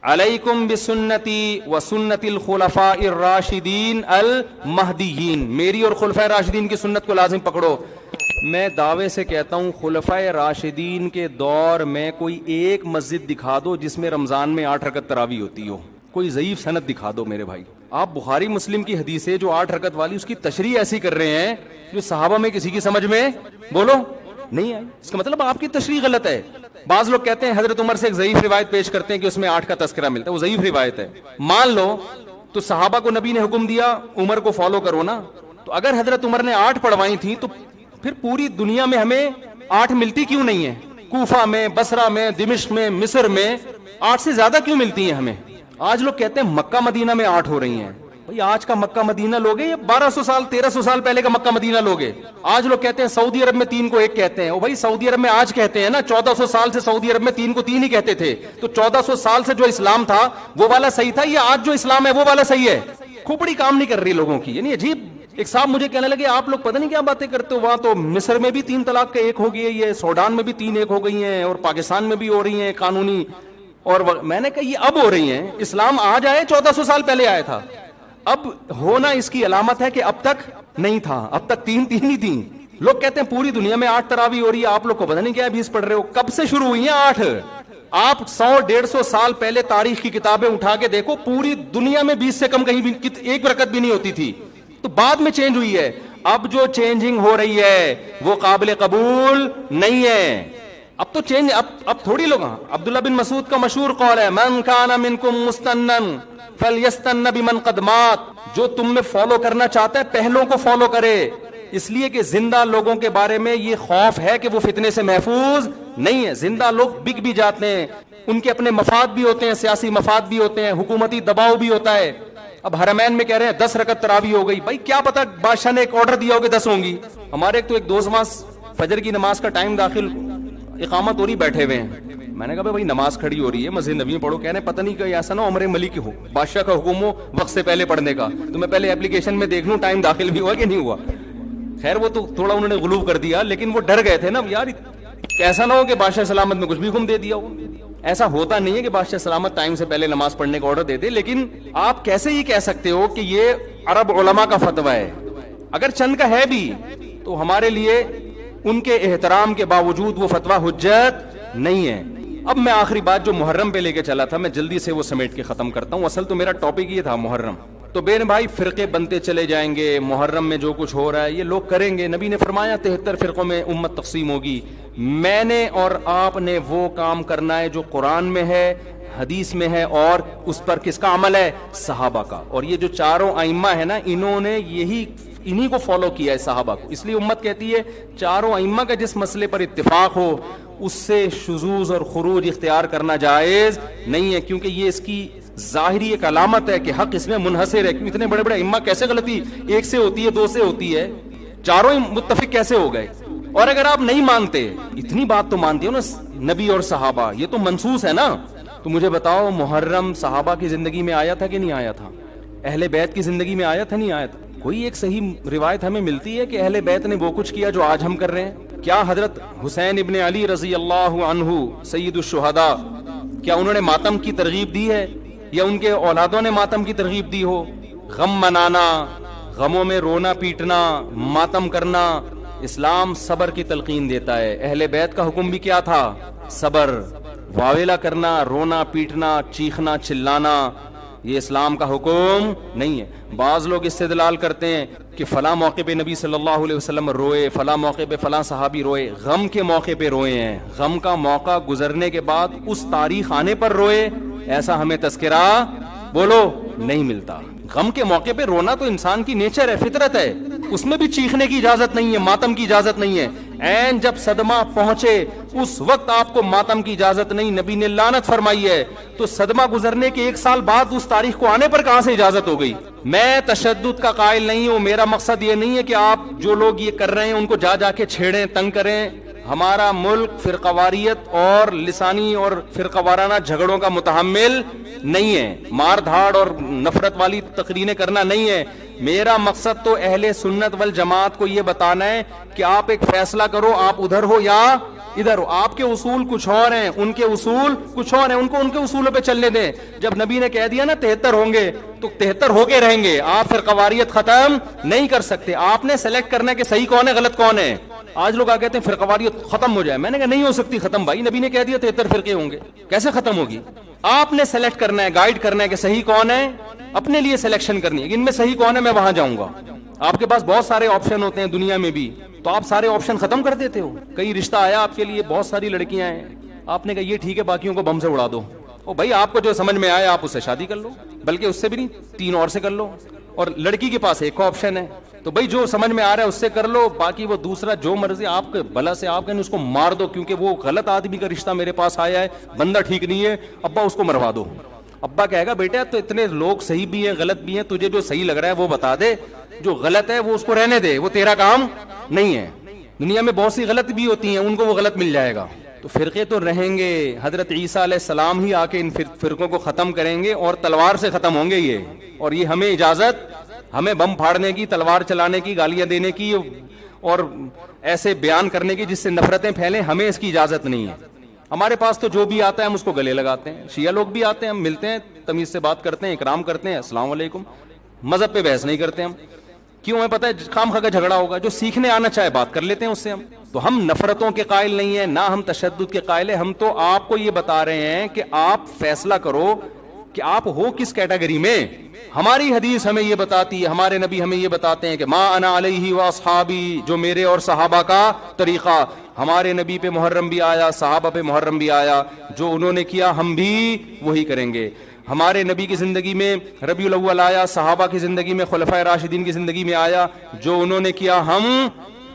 علیکم بسنتی و سنت الخلفاء الراشدین المہدیین, میری اور خلفائے راشدین کی سنت کو لازم پکڑو. میں دعوے سے کہتا ہوں خلفائے راشدین کے دور میں کوئی ایک مسجد دکھا دو جس میں رمضان میں 8 رکعت تراویح ہوتی ہو, کوئی ضعیف سند دکھا دو میرے بھائی. آپ بخاری مسلم کی حدیث ہے جو 8 رکعت والی, اس کی تشریح ایسی کر رہے ہیں جو صحابہ میں کسی کی سمجھ میں بولو نہیں آئی. اس کا مطلب آپ کی تشریح غلط ہے. بعض لوگ کہتے ہیں حضرت عمر سے ایک ضعیف روایت پیش کرتے ہیں کہ اس میں 8 کا تذکرہ ملتا ہے, وہ ضعیف روایت ہے. مان لو تو صحابہ کو نبی نے حکم دیا عمر کو فالو کرو نا, تو اگر حضرت عمر نے 8 پڑھوائی تھیں تو پھر پوری دنیا میں ہمیں 8 ملتی کیوں نہیں ہے؟ کوفہ میں, بصرہ میں, دمشق میں, مصر میں 8 سے زیادہ کیوں ملتی ہیں ہمیں؟ آج لوگ کہتے ہیں مکہ مدینہ میں 8 ہو رہی ہیں. بھئی آج کا مکہ مدینہ لوگے یا 1200 سال 1300 سال پہلے کا مکہ مدینہ لوگے؟ آج لوگ کہتے ہیں سعودی عرب میں 3 کو 1 کہتے ہیں. او بھائی سعودی عرب میں آج کہتے ہیں نا, 1400 سال سے سعودی عرب میں 3 کو 3 ہی کہتے تھے. تو 1400 سال سے جو اسلام تھا وہ والا صحیح تھا یا آج جو اسلام ہے وہ والا صحیح ہے؟ کھوپڑی کام نہیں کر رہی لوگوں کی. یعنی عجیب. ایک صاحب مجھے کہنے لگے آپ لوگ پتہ نہیں کیا باتیں کرتے ہو, وہاں تو مصر میں بھی 3 طلاق کے 1 ہو گئی ہے, سوڈان میں بھی 3 1 ہو گئی ہیں, اور پاکستان میں بھی ہو رہی ہیں قانونی. اور میں نے کہا یہ اب ہو رہی ہیں, اسلام آج آئے 1400 سال پہلے آیا تھا. اب ہونا اس کی علامت ہے کہ اب تک نہیں تھا, اب تک 3 ہی تھیں. لوگ کہتے ہیں پوری دنیا میں 8 تراویح ہو رہی ہے, آپ لوگ کو پتہ نہیں کیا 20 پڑھ رہے ہو. کب سے شروع ہوئی ہیں 8؟ آپ 100-150 سال پہلے تاریخ کی کتابیں اٹھا کے دیکھو, پوری دنیا میں 20 سے کم کہیں بھی 1 رکعت بھی نہیں ہوتی تھی. تو بعد میں چینج ہوئی ہے. اب جو چینجنگ ہو رہی ہے وہ قابل قبول نہیں ہے. اب تو چینج اب تھوڑی لوگ. عبداللہ بن مسعود کا مشہور قول ہے, من کان منکم مستنن فلیستن بمن قد مات, جو تم میں فالو کرنا چاہتا ہے پہلوں کو فالو کرے. اس لیے کہ زندہ لوگوں کے بارے میں یہ خوف ہے کہ وہ فتنے سے محفوظ نہیں ہے. زندہ لوگ بک بھی جاتے ہیں, ان کے اپنے مفاد بھی ہوتے ہیں, سیاسی مفاد بھی ہوتے ہیں, حکومتی دباؤ بھی ہوتا ہے. اب حرمین میں کہہ رہے ہیں 10 رکعت تراویح ہو گئی. بھائی کیا پتا بادشاہ نے ایک آرڈر دیا ہو کہ 10 ہوں گی. ہمارے ایک دوست فجر کی نماز کا ٹائم داخل, اقامت ہو رہی, بیٹھے ہوئے ہیں. میں نے کہا بھائی نماز کھڑی ہو رہی ہے, مسجد نبی میں پڑھو. کہہ رہے ہیں پتہ نہیں کہ ایسا نہ عمر ملک ہو, بادشاہ کا حکم ہو وقت سے پہلے پڑھنے کا, تو میں پہلے اپلیکیشن میں دیکھ لوں ٹائم داخل بھی ہوا کہ نہیں ہوا. خیر وہ تو تھوڑا انہوں نے غلو کر دیا, لیکن وہ ڈر گئے تھے نا یار, ایسا نہ ہو کہ بادشاہ سلامت میں کچھ بھی حکم دے دیا ہو. ایسا ہوتا نہیں ہے کہ بادشاہ سلامت ٹائم سے پہلے نماز پڑھنے کا آرڈر دے دے. لیکن آپ کیسے یہ کہہ سکتے ہو کہ یہ عرب علماء کا فتویٰ ہے؟ اگر چند کا ہے بھی تو ہمارے لیے ان کے احترام کے باوجود وہ فتویٰ حجت نہیں ہے. اب میں آخری بات جو محرم پہ لے کے چلا تھا, میں جلدی سے وہ سمیٹ کے ختم کرتا ہوں. اصل تو میرا ٹاپک یہ تھا محرم. تو بے بھائی فرقے بنتے چلے جائیں گے, محرم میں جو کچھ ہو رہا ہے یہ لوگ کریں گے. نبی نے فرمایا 73 فرقوں میں امت تقسیم ہوگی. میں نے اور آپ نے وہ کام کرنا ہے جو قرآن میں ہے, حدیث میں ہے, اور اس پر کس کا عمل ہے؟ صحابہ کا. اور یہ جو چاروں ائمہ ہے نا, انہوں نے انہی کو فالو کیا ہے, صحابہ کو. اس لیے امت کہتی ہے چاروں ائمہ کا جس مسئلے پر اتفاق ہو اس سے شذوذ اور خروج اختیار کرنا جائز نہیں ہے, کیونکہ یہ اس کی ظاہری ایک علامت ہے کہ حق اس میں منحصر ہے. کیوں اتنے بڑے بڑے ائمہ کیسے غلطی 1 سے ہوتی ہے, 2 سے ہوتی ہے, چاروں متفق کیسے ہو گئے؟ اور اگر آپ نہیں مانتے, اتنی بات تو مانتے ہو نا, نبی اور صحابہ یہ تو منصوص ہے نا, تو مجھے بتاؤ محرم صحابہ کی زندگی میں آیا تھا کہ نہیں آیا تھا؟ اہل بیت کی زندگی میں آیا تھا نہیں آیا تھا؟ کوئی ایک صحیح روایت ہمیں ملتی ہے کہ اہل بیت نے وہ کچھ کیا جو آج ہم کر رہے ہیں؟ کیا حضرت حسین ابن علی رضی اللہ عنہ سید الشہداء, کیا انہوں نے ماتم کی ترغیب دی ہے یا ان کے اولادوں نے ماتم کی ترغیب دی ہو؟ غم منانا, غموں میں رونا پیٹنا, ماتم کرنا, اسلام صبر کی تلقین دیتا ہے. اہل بیت کا حکم بھی کیا تھا؟ صبر. واویلا کرنا, رونا پیٹنا, چیخنا چلانا, یہ اسلام کا حکم نہیں ہے. بعض لوگ استدلال کرتے ہیں کہ فلاں موقع پہ نبی صلی اللہ علیہ وسلم روئے, فلاں موقع پہ فلاں صحابی روئے. غم کے موقع پہ روئے ہیں, غم کا موقع گزرنے کے بعد اس تاریخ آنے پر روئے, ایسا ہمیں تذکرہ بولو نہیں ملتا. غم کے موقع پہ رونا تو انسان کی نیچر ہے، فطرت ہے، اس میں بھی چیخنے کی اجازت نہیں ہے، ماتم کی اجازت نہیں ہے. این جب صدمہ پہنچے اس وقت آپ کو ماتم کی اجازت نہیں، نبی نے لعنت فرمائی ہے. تو صدمہ گزرنے کے 1 سال بعد اس تاریخ کو آنے پر کہاں سے اجازت ہو گئی؟ میں تشدد کا قائل نہیں ہوں، میرا مقصد یہ نہیں ہے کہ آپ جو لوگ یہ کر رہے ہیں ان کو جا کے چھیڑیں، تنگ کریں. ہمارا ملک فرقواریت اور لسانی اور فرقہ وارانہ جھگڑوں کا متحمل نہیں ہے، مار دھاڑ اور نفرت والی تقریریں کرنا نہیں ہے. میرا مقصد تو اہل سنت والجماعت کو یہ بتانا ہے کہ آپ ایک فیصلہ کرو، آپ ادھر ہو یا ادھر ہو. آپ کے اصول کچھ اور ہیں، ان کے اصول کچھ اور ہیں، ان کو ان کے اصولوں پہ چلنے دیں. جب نبی نے کہہ دیا نا 73 ہوں گے تو 73 ہو کے رہیں گے. آپ فرقواریت ختم نہیں کر سکتے. آپ نے سلیکٹ کرنا ہے کہ صحیح کون ہے غلط کون ہے. آج لوگ کہتے ہیں فرقواریت ختم ہو جائے، میں نے کہا نہیں ہو سکتی ختم بھائی، نبی نے کہہ دیا 73 فرقے ہوں گے، کیسے ختم ہوگی؟ آپ نے سلیکٹ کرنا ہے، گائیڈ کرنا ہے کہ صحیح کون ہے، اپنے لیے سلیکشن کرنی ہے، ان میں صحیح کون ہے میں وہاں جاؤں گا. آپ کے پاس بہت سارے آپشن ہوتے ہیں دنیا میں بھی، تو آپ سارے آپشن ختم کر دیتے ہو. کئی رشتہ آیا آپ کے لیے، بہت ساری لڑکیاں ہیں، آپ نے کہا یہ ٹھیک ہے باقیوں کو بم سے اڑا دو. او بھائی آپ کو جو سمجھ میں آئے آپ اس سے شادی کر لو، بلکہ اس سے بھی نہیں 3 اور سے کر لو. اور لڑکی کے پاس ایک آپشن ہے، تو بھائی جو سمجھ میں آ رہا ہے اس سے کر لو، باقی وہ دوسرا جو مرضی آپ کے بلا سے آپ کہیں اس کو مار دو، کیونکہ وہ غلط آدمی کا رشتہ میرے پاس آیا ہے، بندہ ٹھیک نہیں ہے، ابا اس کو مروا دو. ابا کہے گا بیٹا تو اتنے لوگ صحیح بھی ہیں غلط بھی ہیں، تجھے جو صحیح لگ رہا ہے وہ بتا دے، جو غلط ہے وہ اس کو رہنے دے، وہ تیرا کام نہیں ہے. دنیا میں بہت سی غلط بھی ہوتی ہیں، ان کو وہ غلط مل جائے گا. تو فرقے تو رہیں گے، حضرت عیسیٰ علیہ السلام ہی آ کے ان فرقوں کو ختم کریں گے، اور تلوار سے ختم ہوں گے یہ. اور یہ ہمیں اجازت، ہمیں بم پھاڑنے کی، تلوار چلانے کی، گالیاں دینے کی اور ایسے بیان کرنے کی جس سے نفرتیں پھیلیں، ہمیں اس کی اجازت نہیں ہے. ہمارے پاس تو جو بھی آتا ہے ہم اس کو گلے لگاتے ہیں. شیعہ لوگ بھی آتے ہیں، ہم ملتے ہیں، تمیز سے بات کرتے ہیں، اکرام کرتے ہیں، السلام علیکم. مذہب پہ بحث نہیں کرتے ہم، کیوں؟ ہمیں پتہ ہے خام خواہ کا جھگڑا ہوگا، جو سیکھنے آنا چاہے بات کر لیتے ہیں اس سے. ہم نفرتوں کے قائل نہیں ہیں، نہ ہم تشدد کے قائل ہیں. ہم تو آپ کو یہ بتا رہے ہیں کہ آپ فیصلہ کرو کہ آپ ہو کس کیٹیگری میں. ہماری حدیث ہمیں یہ بتاتی ہے، ہمارے نبی ہمیں یہ بتاتے ہیں کہ ما انا علیہ واصحابی، جو میرے اور صحابہ کا طریقہ. ہمارے نبی پہ محرم بھی آیا، صحابہ پہ محرم بھی آیا، جو انہوں نے کیا ہم بھی وہی کریں گے. ہمارے نبی کی زندگی میں ربیع الاول آیا، صحابہ کی زندگی میں خلفائے راشدین کی زندگی میں آیا، جو انہوں نے کیا ہم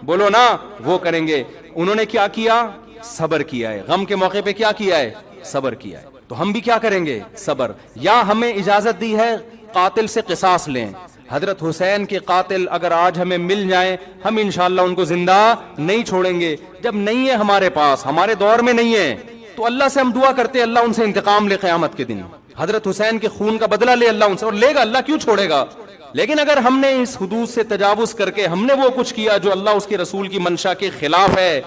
بولو نا وہ کریں گے. انہوں نے کیا کیا؟ صبر کیا ہے. غم کے موقع پہ کیا کیا ہے؟ صبر کیا ہے. تو ہم بھی کیا کریں گے؟ صبر. یا ہمیں اجازت دی ہے قاتل سے قصاص لیں. حضرت حسین کے قاتل اگر آج ہمیں مل جائیں، ہم انشاءاللہ ان کو زندہ نہیں چھوڑیں گے. جب نہیں ہے ہمارے پاس، ہمارے دور میں نہیں ہے، تو اللہ سے ہم دعا کرتے ہیں اللہ ان سے انتقام لے قیامت کے دن. حضرت حسین کے خون کا بدلہ لے اللہ ان سے، اور لے گا، اللہ کیوں چھوڑے گا. لیکن اگر ہم نے اس حدود سے تجاوز کر کے ہم نے وہ کچھ کیا جو اللہ اس کے رسول کی منشا کے خلاف ہے،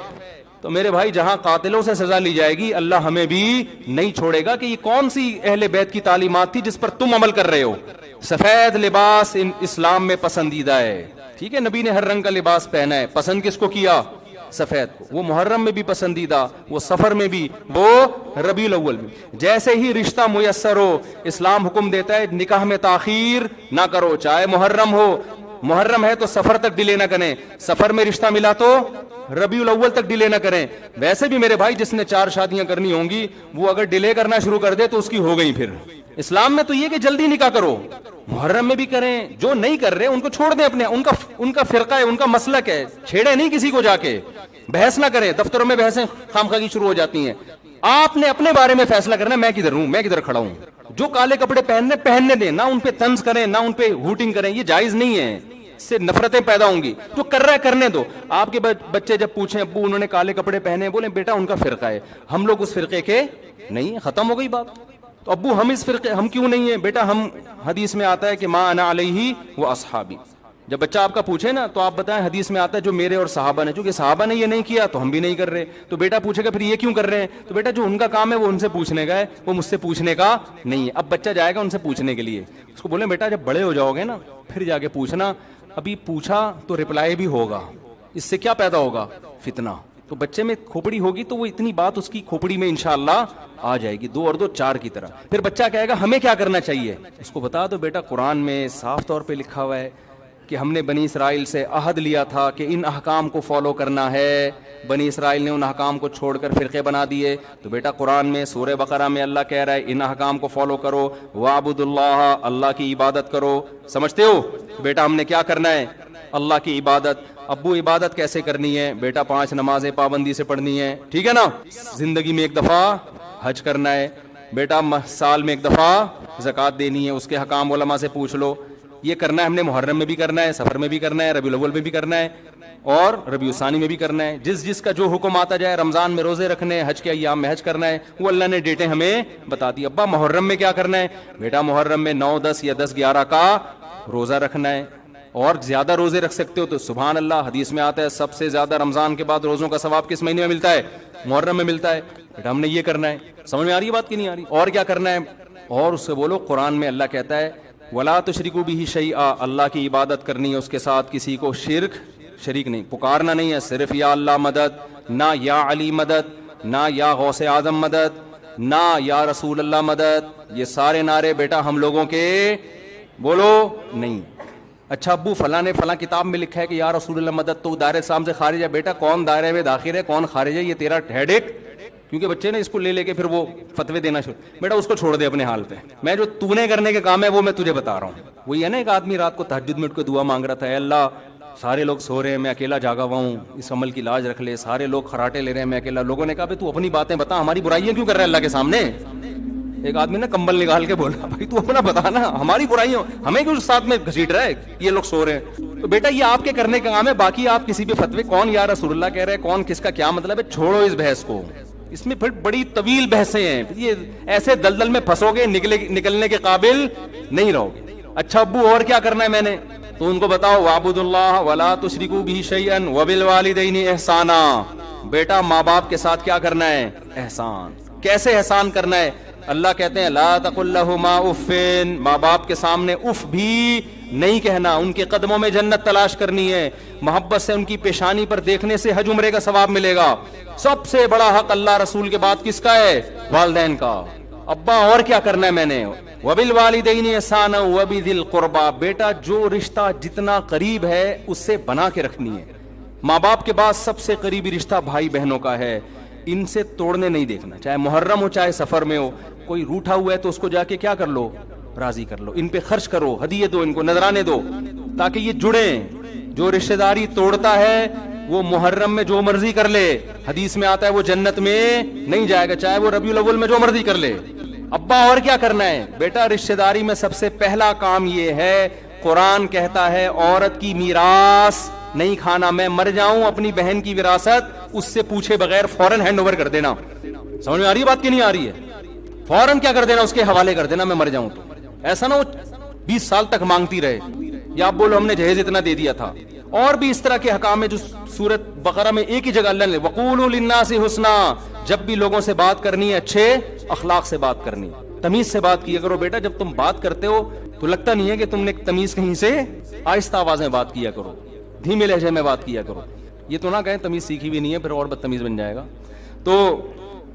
تو میرے بھائی جہاں قاتلوں سے سزا لی جائے گی اللہ ہمیں بھی نہیں چھوڑے گا. کہ یہ کون سی اہل بیت کی تعلیمات تھی جس پر تم عمل کر رہے ہو؟ سفید لباس اسلام میں پسندیدہ ہے، ٹھیک ہے، نبی نے ہر رنگ کا لباس پہنا ہے، پسند کس کو کیا؟ سفید کو. وہ محرم میں بھی پسندیدہ، وہ سفر میں بھی، وہ ربیع الاول میں. جیسے ہی رشتہ میسر ہو اسلام حکم دیتا ہے نکاح میں تاخیر نہ کرو، چاہے محرم ہو. محرم ہے تو سفر تک ڈیلے نہ کریں، سفر میں رشتہ ملا تو ربیع الاول تک ڈیلے نہ کریں. ویسے بھی میرے بھائی جس نے 4 شادیاں کرنی ہوں گی وہ اگر ڈیلے کرنا شروع کر دے تو اس کی ہو گئی. پھر اسلام میں تو یہ کہ جلدی نکاح کرو، محرم میں بھی کریں. جو نہیں کر رہے ان کو چھوڑ دیں، اپنے ان کا فرقہ ہے، ان کا مسلک ہے، چھیڑے نہیں کسی کو، جا کے بحث نہ کریں. دفتروں میں بحثیں خامخواہ شروع ہو جاتی ہیں. آپ نے اپنے بارے میں فیصلہ کرنا ہے میں کدھر ہوں، میں کدھر کھڑا ہوں. جو کالے کپڑے پہننے دیں، نہ ان پہ طنز کریں، نہ ان پہ ہوٹنگ کریں، یہ جائز نہیں ہے، اس سے نفرتیں پیدا ہوں گی. جو کر رہا ہے کرنے دو. آپ کے بچے جب پوچھیں ابو انہوں نے کالے کپڑے پہنے، بولیں بیٹا ان کا فرقہ ہے، ہم لوگ اس فرقے کے نہیں، ختم ہو گئی بات. تو ابو ہم اس فرقے ہم کیوں نہیں ہیں؟ بیٹا ہم حدیث میں آتا ہے کہ ما انا علیہ و اصحابی. جب بچہ آپ کا پوچھے نا تو آپ بتائیں حدیث میں آتا ہے جو میرے اور صحابہ نے، چونکہ صحابہ نے یہ نہیں کیا تو ہم بھی نہیں کر رہے. تو بیٹا پوچھے گا پھر یہ کیوں کر رہے ہیں؟ تو بیٹا جو ان کا کام ہے وہ ان سے پوچھنے کا ہے، وہ مجھ سے پوچھنے کا نہیں ہے. اب بچہ جائے گا ان سے پوچھنے کے لیے، اس کو بولیں بیٹا جب بڑے ہو جاؤ گے نا پھر جا کے پوچھنا، ابھی پوچھا تو رپلائی بھی ہوگا، اس سے کیا پیدا ہوگا؟ فتنہ. تو بچے میں کھوپڑی ہوگی تو وہ اتنی بات اس کی کھوپڑی میں انشاءاللہ آ جائے گی، 2 اور 2 4 کی طرح. پھر بچہ کہے گا ہمیں کیا کرنا چاہیے؟ اس کو بتا دو بیٹا قرآن میں صاف طور پہ لکھا ہوا ہے کہ ہم نے بنی اسرائیل سے عہد لیا تھا کہ ان احکام کو فالو کرنا ہے، بنی اسرائیل نے ان احکام کو چھوڑ کر فرقے بنا دیے. تو بیٹا قرآن میں سورہ بقرہ میں اللہ کہہ رہا ہے ان احکام کو فالو کرو، وَاعْبُدُوا اللَّهَ، اللہ کی عبادت کرو. سمجھتے ہو؟ بیٹا ہم نے کیا کرنا ہے؟ اللہ کی عبادت. ابو عبادت کیسے کرنی ہے؟ بیٹا 5 نمازیں پابندی سے پڑھنی ہے، ٹھیک ہے نا. زندگی میں ایک دفعہ حج کرنا ہے بیٹا، سال میں ایک دفعہ زکوٰۃ دینی ہے، اس کے حکام علماء سے پوچھ لو. یہ کرنا ہے ہم نے محرم میں بھی کرنا ہے، سفر میں بھی کرنا ہے، ربیع الاول میں بھی کرنا ہے اور ربیع الثانی میں بھی کرنا ہے. جس کا جو حکم آتا جائے، رمضان میں روزے رکھنے، حج کے ایام میں حج کرنا ہے، وہ اللہ نے ڈیٹیں ہمیں بتا دی. ابا محرم میں کیا کرنا ہے؟ بیٹا محرم میں 9 10 یا 10 11 کا روزہ رکھنا ہے، اور زیادہ روزے رکھ سکتے ہو تو سبحان اللہ. حدیث میں آتا ہے سب سے زیادہ رمضان کے بعد روزوں کا ثواب کس مہینے میں ملتا ہے؟ محرم میں ملتا ہے. بیٹا ہم نے یہ کرنا ہے. سمجھ میں آ رہی ہے بات کی نہیں آ رہی؟ اور کیا کرنا ہے؟ اور اس سے بولو قرآن میں اللہ کہتا ہے وَلَا تُشْرِكُوا بِهِ شَيْئًا، اللہ کی عبادت کرنی ہے، اس کے ساتھ کسی کو شریک نہیں، پکارنا نہیں ہے، صرف یا اللہ مدد، نہ یا علی مدد، نہ یا غوث اعظم مدد، نہ یا رسول اللہ مدد. یہ سارے نعرے بیٹا ہم لوگوں کے بولو نہیں. اچھا ابو فلاں نے فلاں کتاب میں لکھا ہے کہ یا رسول اللہ مدد تو دائرے اسلام سے خارج ہے. بیٹا کون دائرے میں داخل ہے کون خارج ہے یہ تیرا ہیڈ ایک، کیونکہ بچے نے اس کو لے کے پھر وہ فتوے دینا شروع. بیٹا اس کو چھوڑ دے اپنے حال پہ. میں جو تو نے کرنے کے کام ہے وہ میں تجھے بتا رہا ہوں. وہی ہے نا ایک آدمی رات کو تہجد میں اٹھ کے دعا مانگ رہا تھا، اے اللہ سارے لوگ سو رہے ہیں میں اکیلا جاگا ہوا ہوں، اس عمل کی لاج رکھ لے، سارے لوگ خراٹے لے رہے ہیں میں اکیلا. لوگوں نے کہا بھائی تو اپنی باتیں بتا، ہماری برائیاں کیوں کر رہا ہے اللہ کے سامنے؟ ایک آدمی نے کمبل نکال کے بولا بھائی تو اپنا بتا نا، ہماری برائیاں ہمیں کیوں ساتھ میں گھسیٹ رہا ہے، یہ لوگ سو رہے ہیں. تو بیٹا یہ آپ کے کرنے کا کام ہے، باقی آپ کسی بھی فتوے کون یا رسول اللہ کہہ رہے ہیں کون کس کا کیا مطلب ہے، چھوڑو اس بحث کو. اس میں پھر بڑی طویل بحثیں ہیں، یہ ایسے دلدل میں پھنسو گے نکلنے کے قابل نہیں رہو گے. اچھا ابو اور کیا کرنا ہے میں نے؟ تو ان کو بتاؤ وَاعْبُدُوا اللَّهَ وَلَا تُشْرِكُوا بِهِ شَيْئًا وَبِالْوَالِدَيْنِ إِحْسَانًا. بیٹا ماں باپ کے ساتھ کیا کرنا ہے؟ احسان. کیسے احسان کرنا ہے؟ اللہ کہتے ہیں لا تقل لهما اف، ماں باپ کے سامنے اف بھی نہیں کہنا، ان کے قدموں میں جنت تلاش کرنی ہے، محبت سے ان کی پیشانی پر دیکھنے سے حج عمرے کا ثواب ملے گا. سب سے بڑا حق اللہ رسول کے بعد کس کا ہے؟ والدین کا. ابا اور کیا کرنا ہے میں نے؟ وبالوالدین احسانا وبذی القربى. بیٹا جو رشتہ جتنا قریب ہے اس سے بنا کے رکھنی ہے. ماں باپ کے بعد سب سے قریبی رشتہ بھائی بہنوں کا ہے، ان سے توڑنے نہیں دیکھنا، چاہے محرم ہو چاہے سفر میں ہو. کوئی روٹھا ہوا ہے تو اس کو جا کے کیا کر لو؟ راضی کر لو. ان پہ خرچ کرو، ہدیے دو، ان کو نذرانے دو تاکہ یہ جڑیں. جو رشتہ داری توڑتا ہے وہ محرم میں جو مرضی کر لے، حدیث میں آتا ہے وہ جنت میں نہیں جائے گا، چاہے وہ ربیع الاول میں جو مرضی کر لے. ابا اور کیا کرنا ہے؟ بیٹا رشتہ داری میں سب سے پہلا کام یہ ہے، قرآن کہتا ہے عورت کی میراث نہیں کھانا. میں مر جاؤں اپنی بہن کی وراثت اس سے پوچھے بغیر فوراً ہینڈ اوور کر دینا. سمجھ میں آ رہی ہے بات کی نہیں آ رہی ہے؟ فوراً کیا کر دینا؟ اس کے حوالے کر دینا میں مر جاؤں تو. ایسا نہ ہو 20 سال تک مانگتی رہے یا آپ بولو ہم نے جہیز اتنا دے دیا تھا. اور بھی اس طرح کے حکام ہے جو سورۃ بقرہ میں ایک ہی جگہ اللہ نے وَقُولُوا لِلنَّاسِ حُسْنًا. جب بھی لوگوں سے بات کرنی ہے اچھے اخلاق سے بات کرنی، تمیز سے بات کیا کرو. بیٹا جب تم بات کرتے ہو تو لگتا نہیں ہے کہ تم نے تمیز کہیں سے، آہستہ آواز میں بات کیا کرو، دھیمے لہجے میں بات کیا کرو. یہ تو نہ کہیں تمیز سیکھی بھی نہیں ہے پھر اور بدتمیز بن جائے گا. تو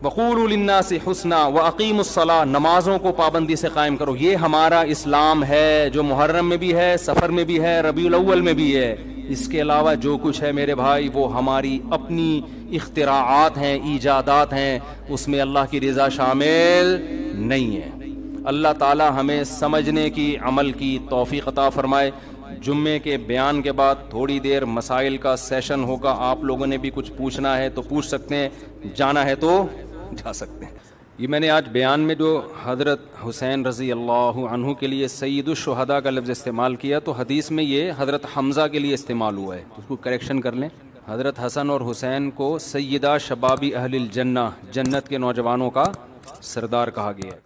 وَقُولُوا لِلنَّاسِ حُسْنًا وَأَقِیمُوا الصَّلَاةَ. نمازوں کو پابندی سے قائم کرو. یہ ہمارا اسلام ہے جو محرم میں بھی ہے، سفر میں بھی ہے، ربیع الاول میں بھی ہے. اس کے علاوہ جو کچھ ہے میرے بھائی وہ ہماری اپنی اختراعات ہیں، ایجادات ہیں، اس میں اللہ کی رضا شامل نہیں ہے. اللہ تعالی ہمیں سمجھنے کی، عمل کی توفیق عطا فرمائے. جمعے کے بیان کے بعد تھوڑی دیر مسائل کا سیشن ہوگا. آپ لوگوں نے بھی کچھ پوچھنا ہے تو پوچھ سکتے ہیں، جانا ہے تو جا سکتے ہیں. یہ میں نے آج بیان میں جو حضرت حسین رضی اللہ عنہ کے لیے سید الشہداء کا لفظ استعمال کیا تو حدیث میں یہ حضرت حمزہ کے لیے استعمال ہوا ہے، اس کو کریکشن کر لیں. حضرت حسن اور حسین کو سیدہ شبابی اہل الجنہ، جنت کے نوجوانوں کا سردار کہا گیا ہے.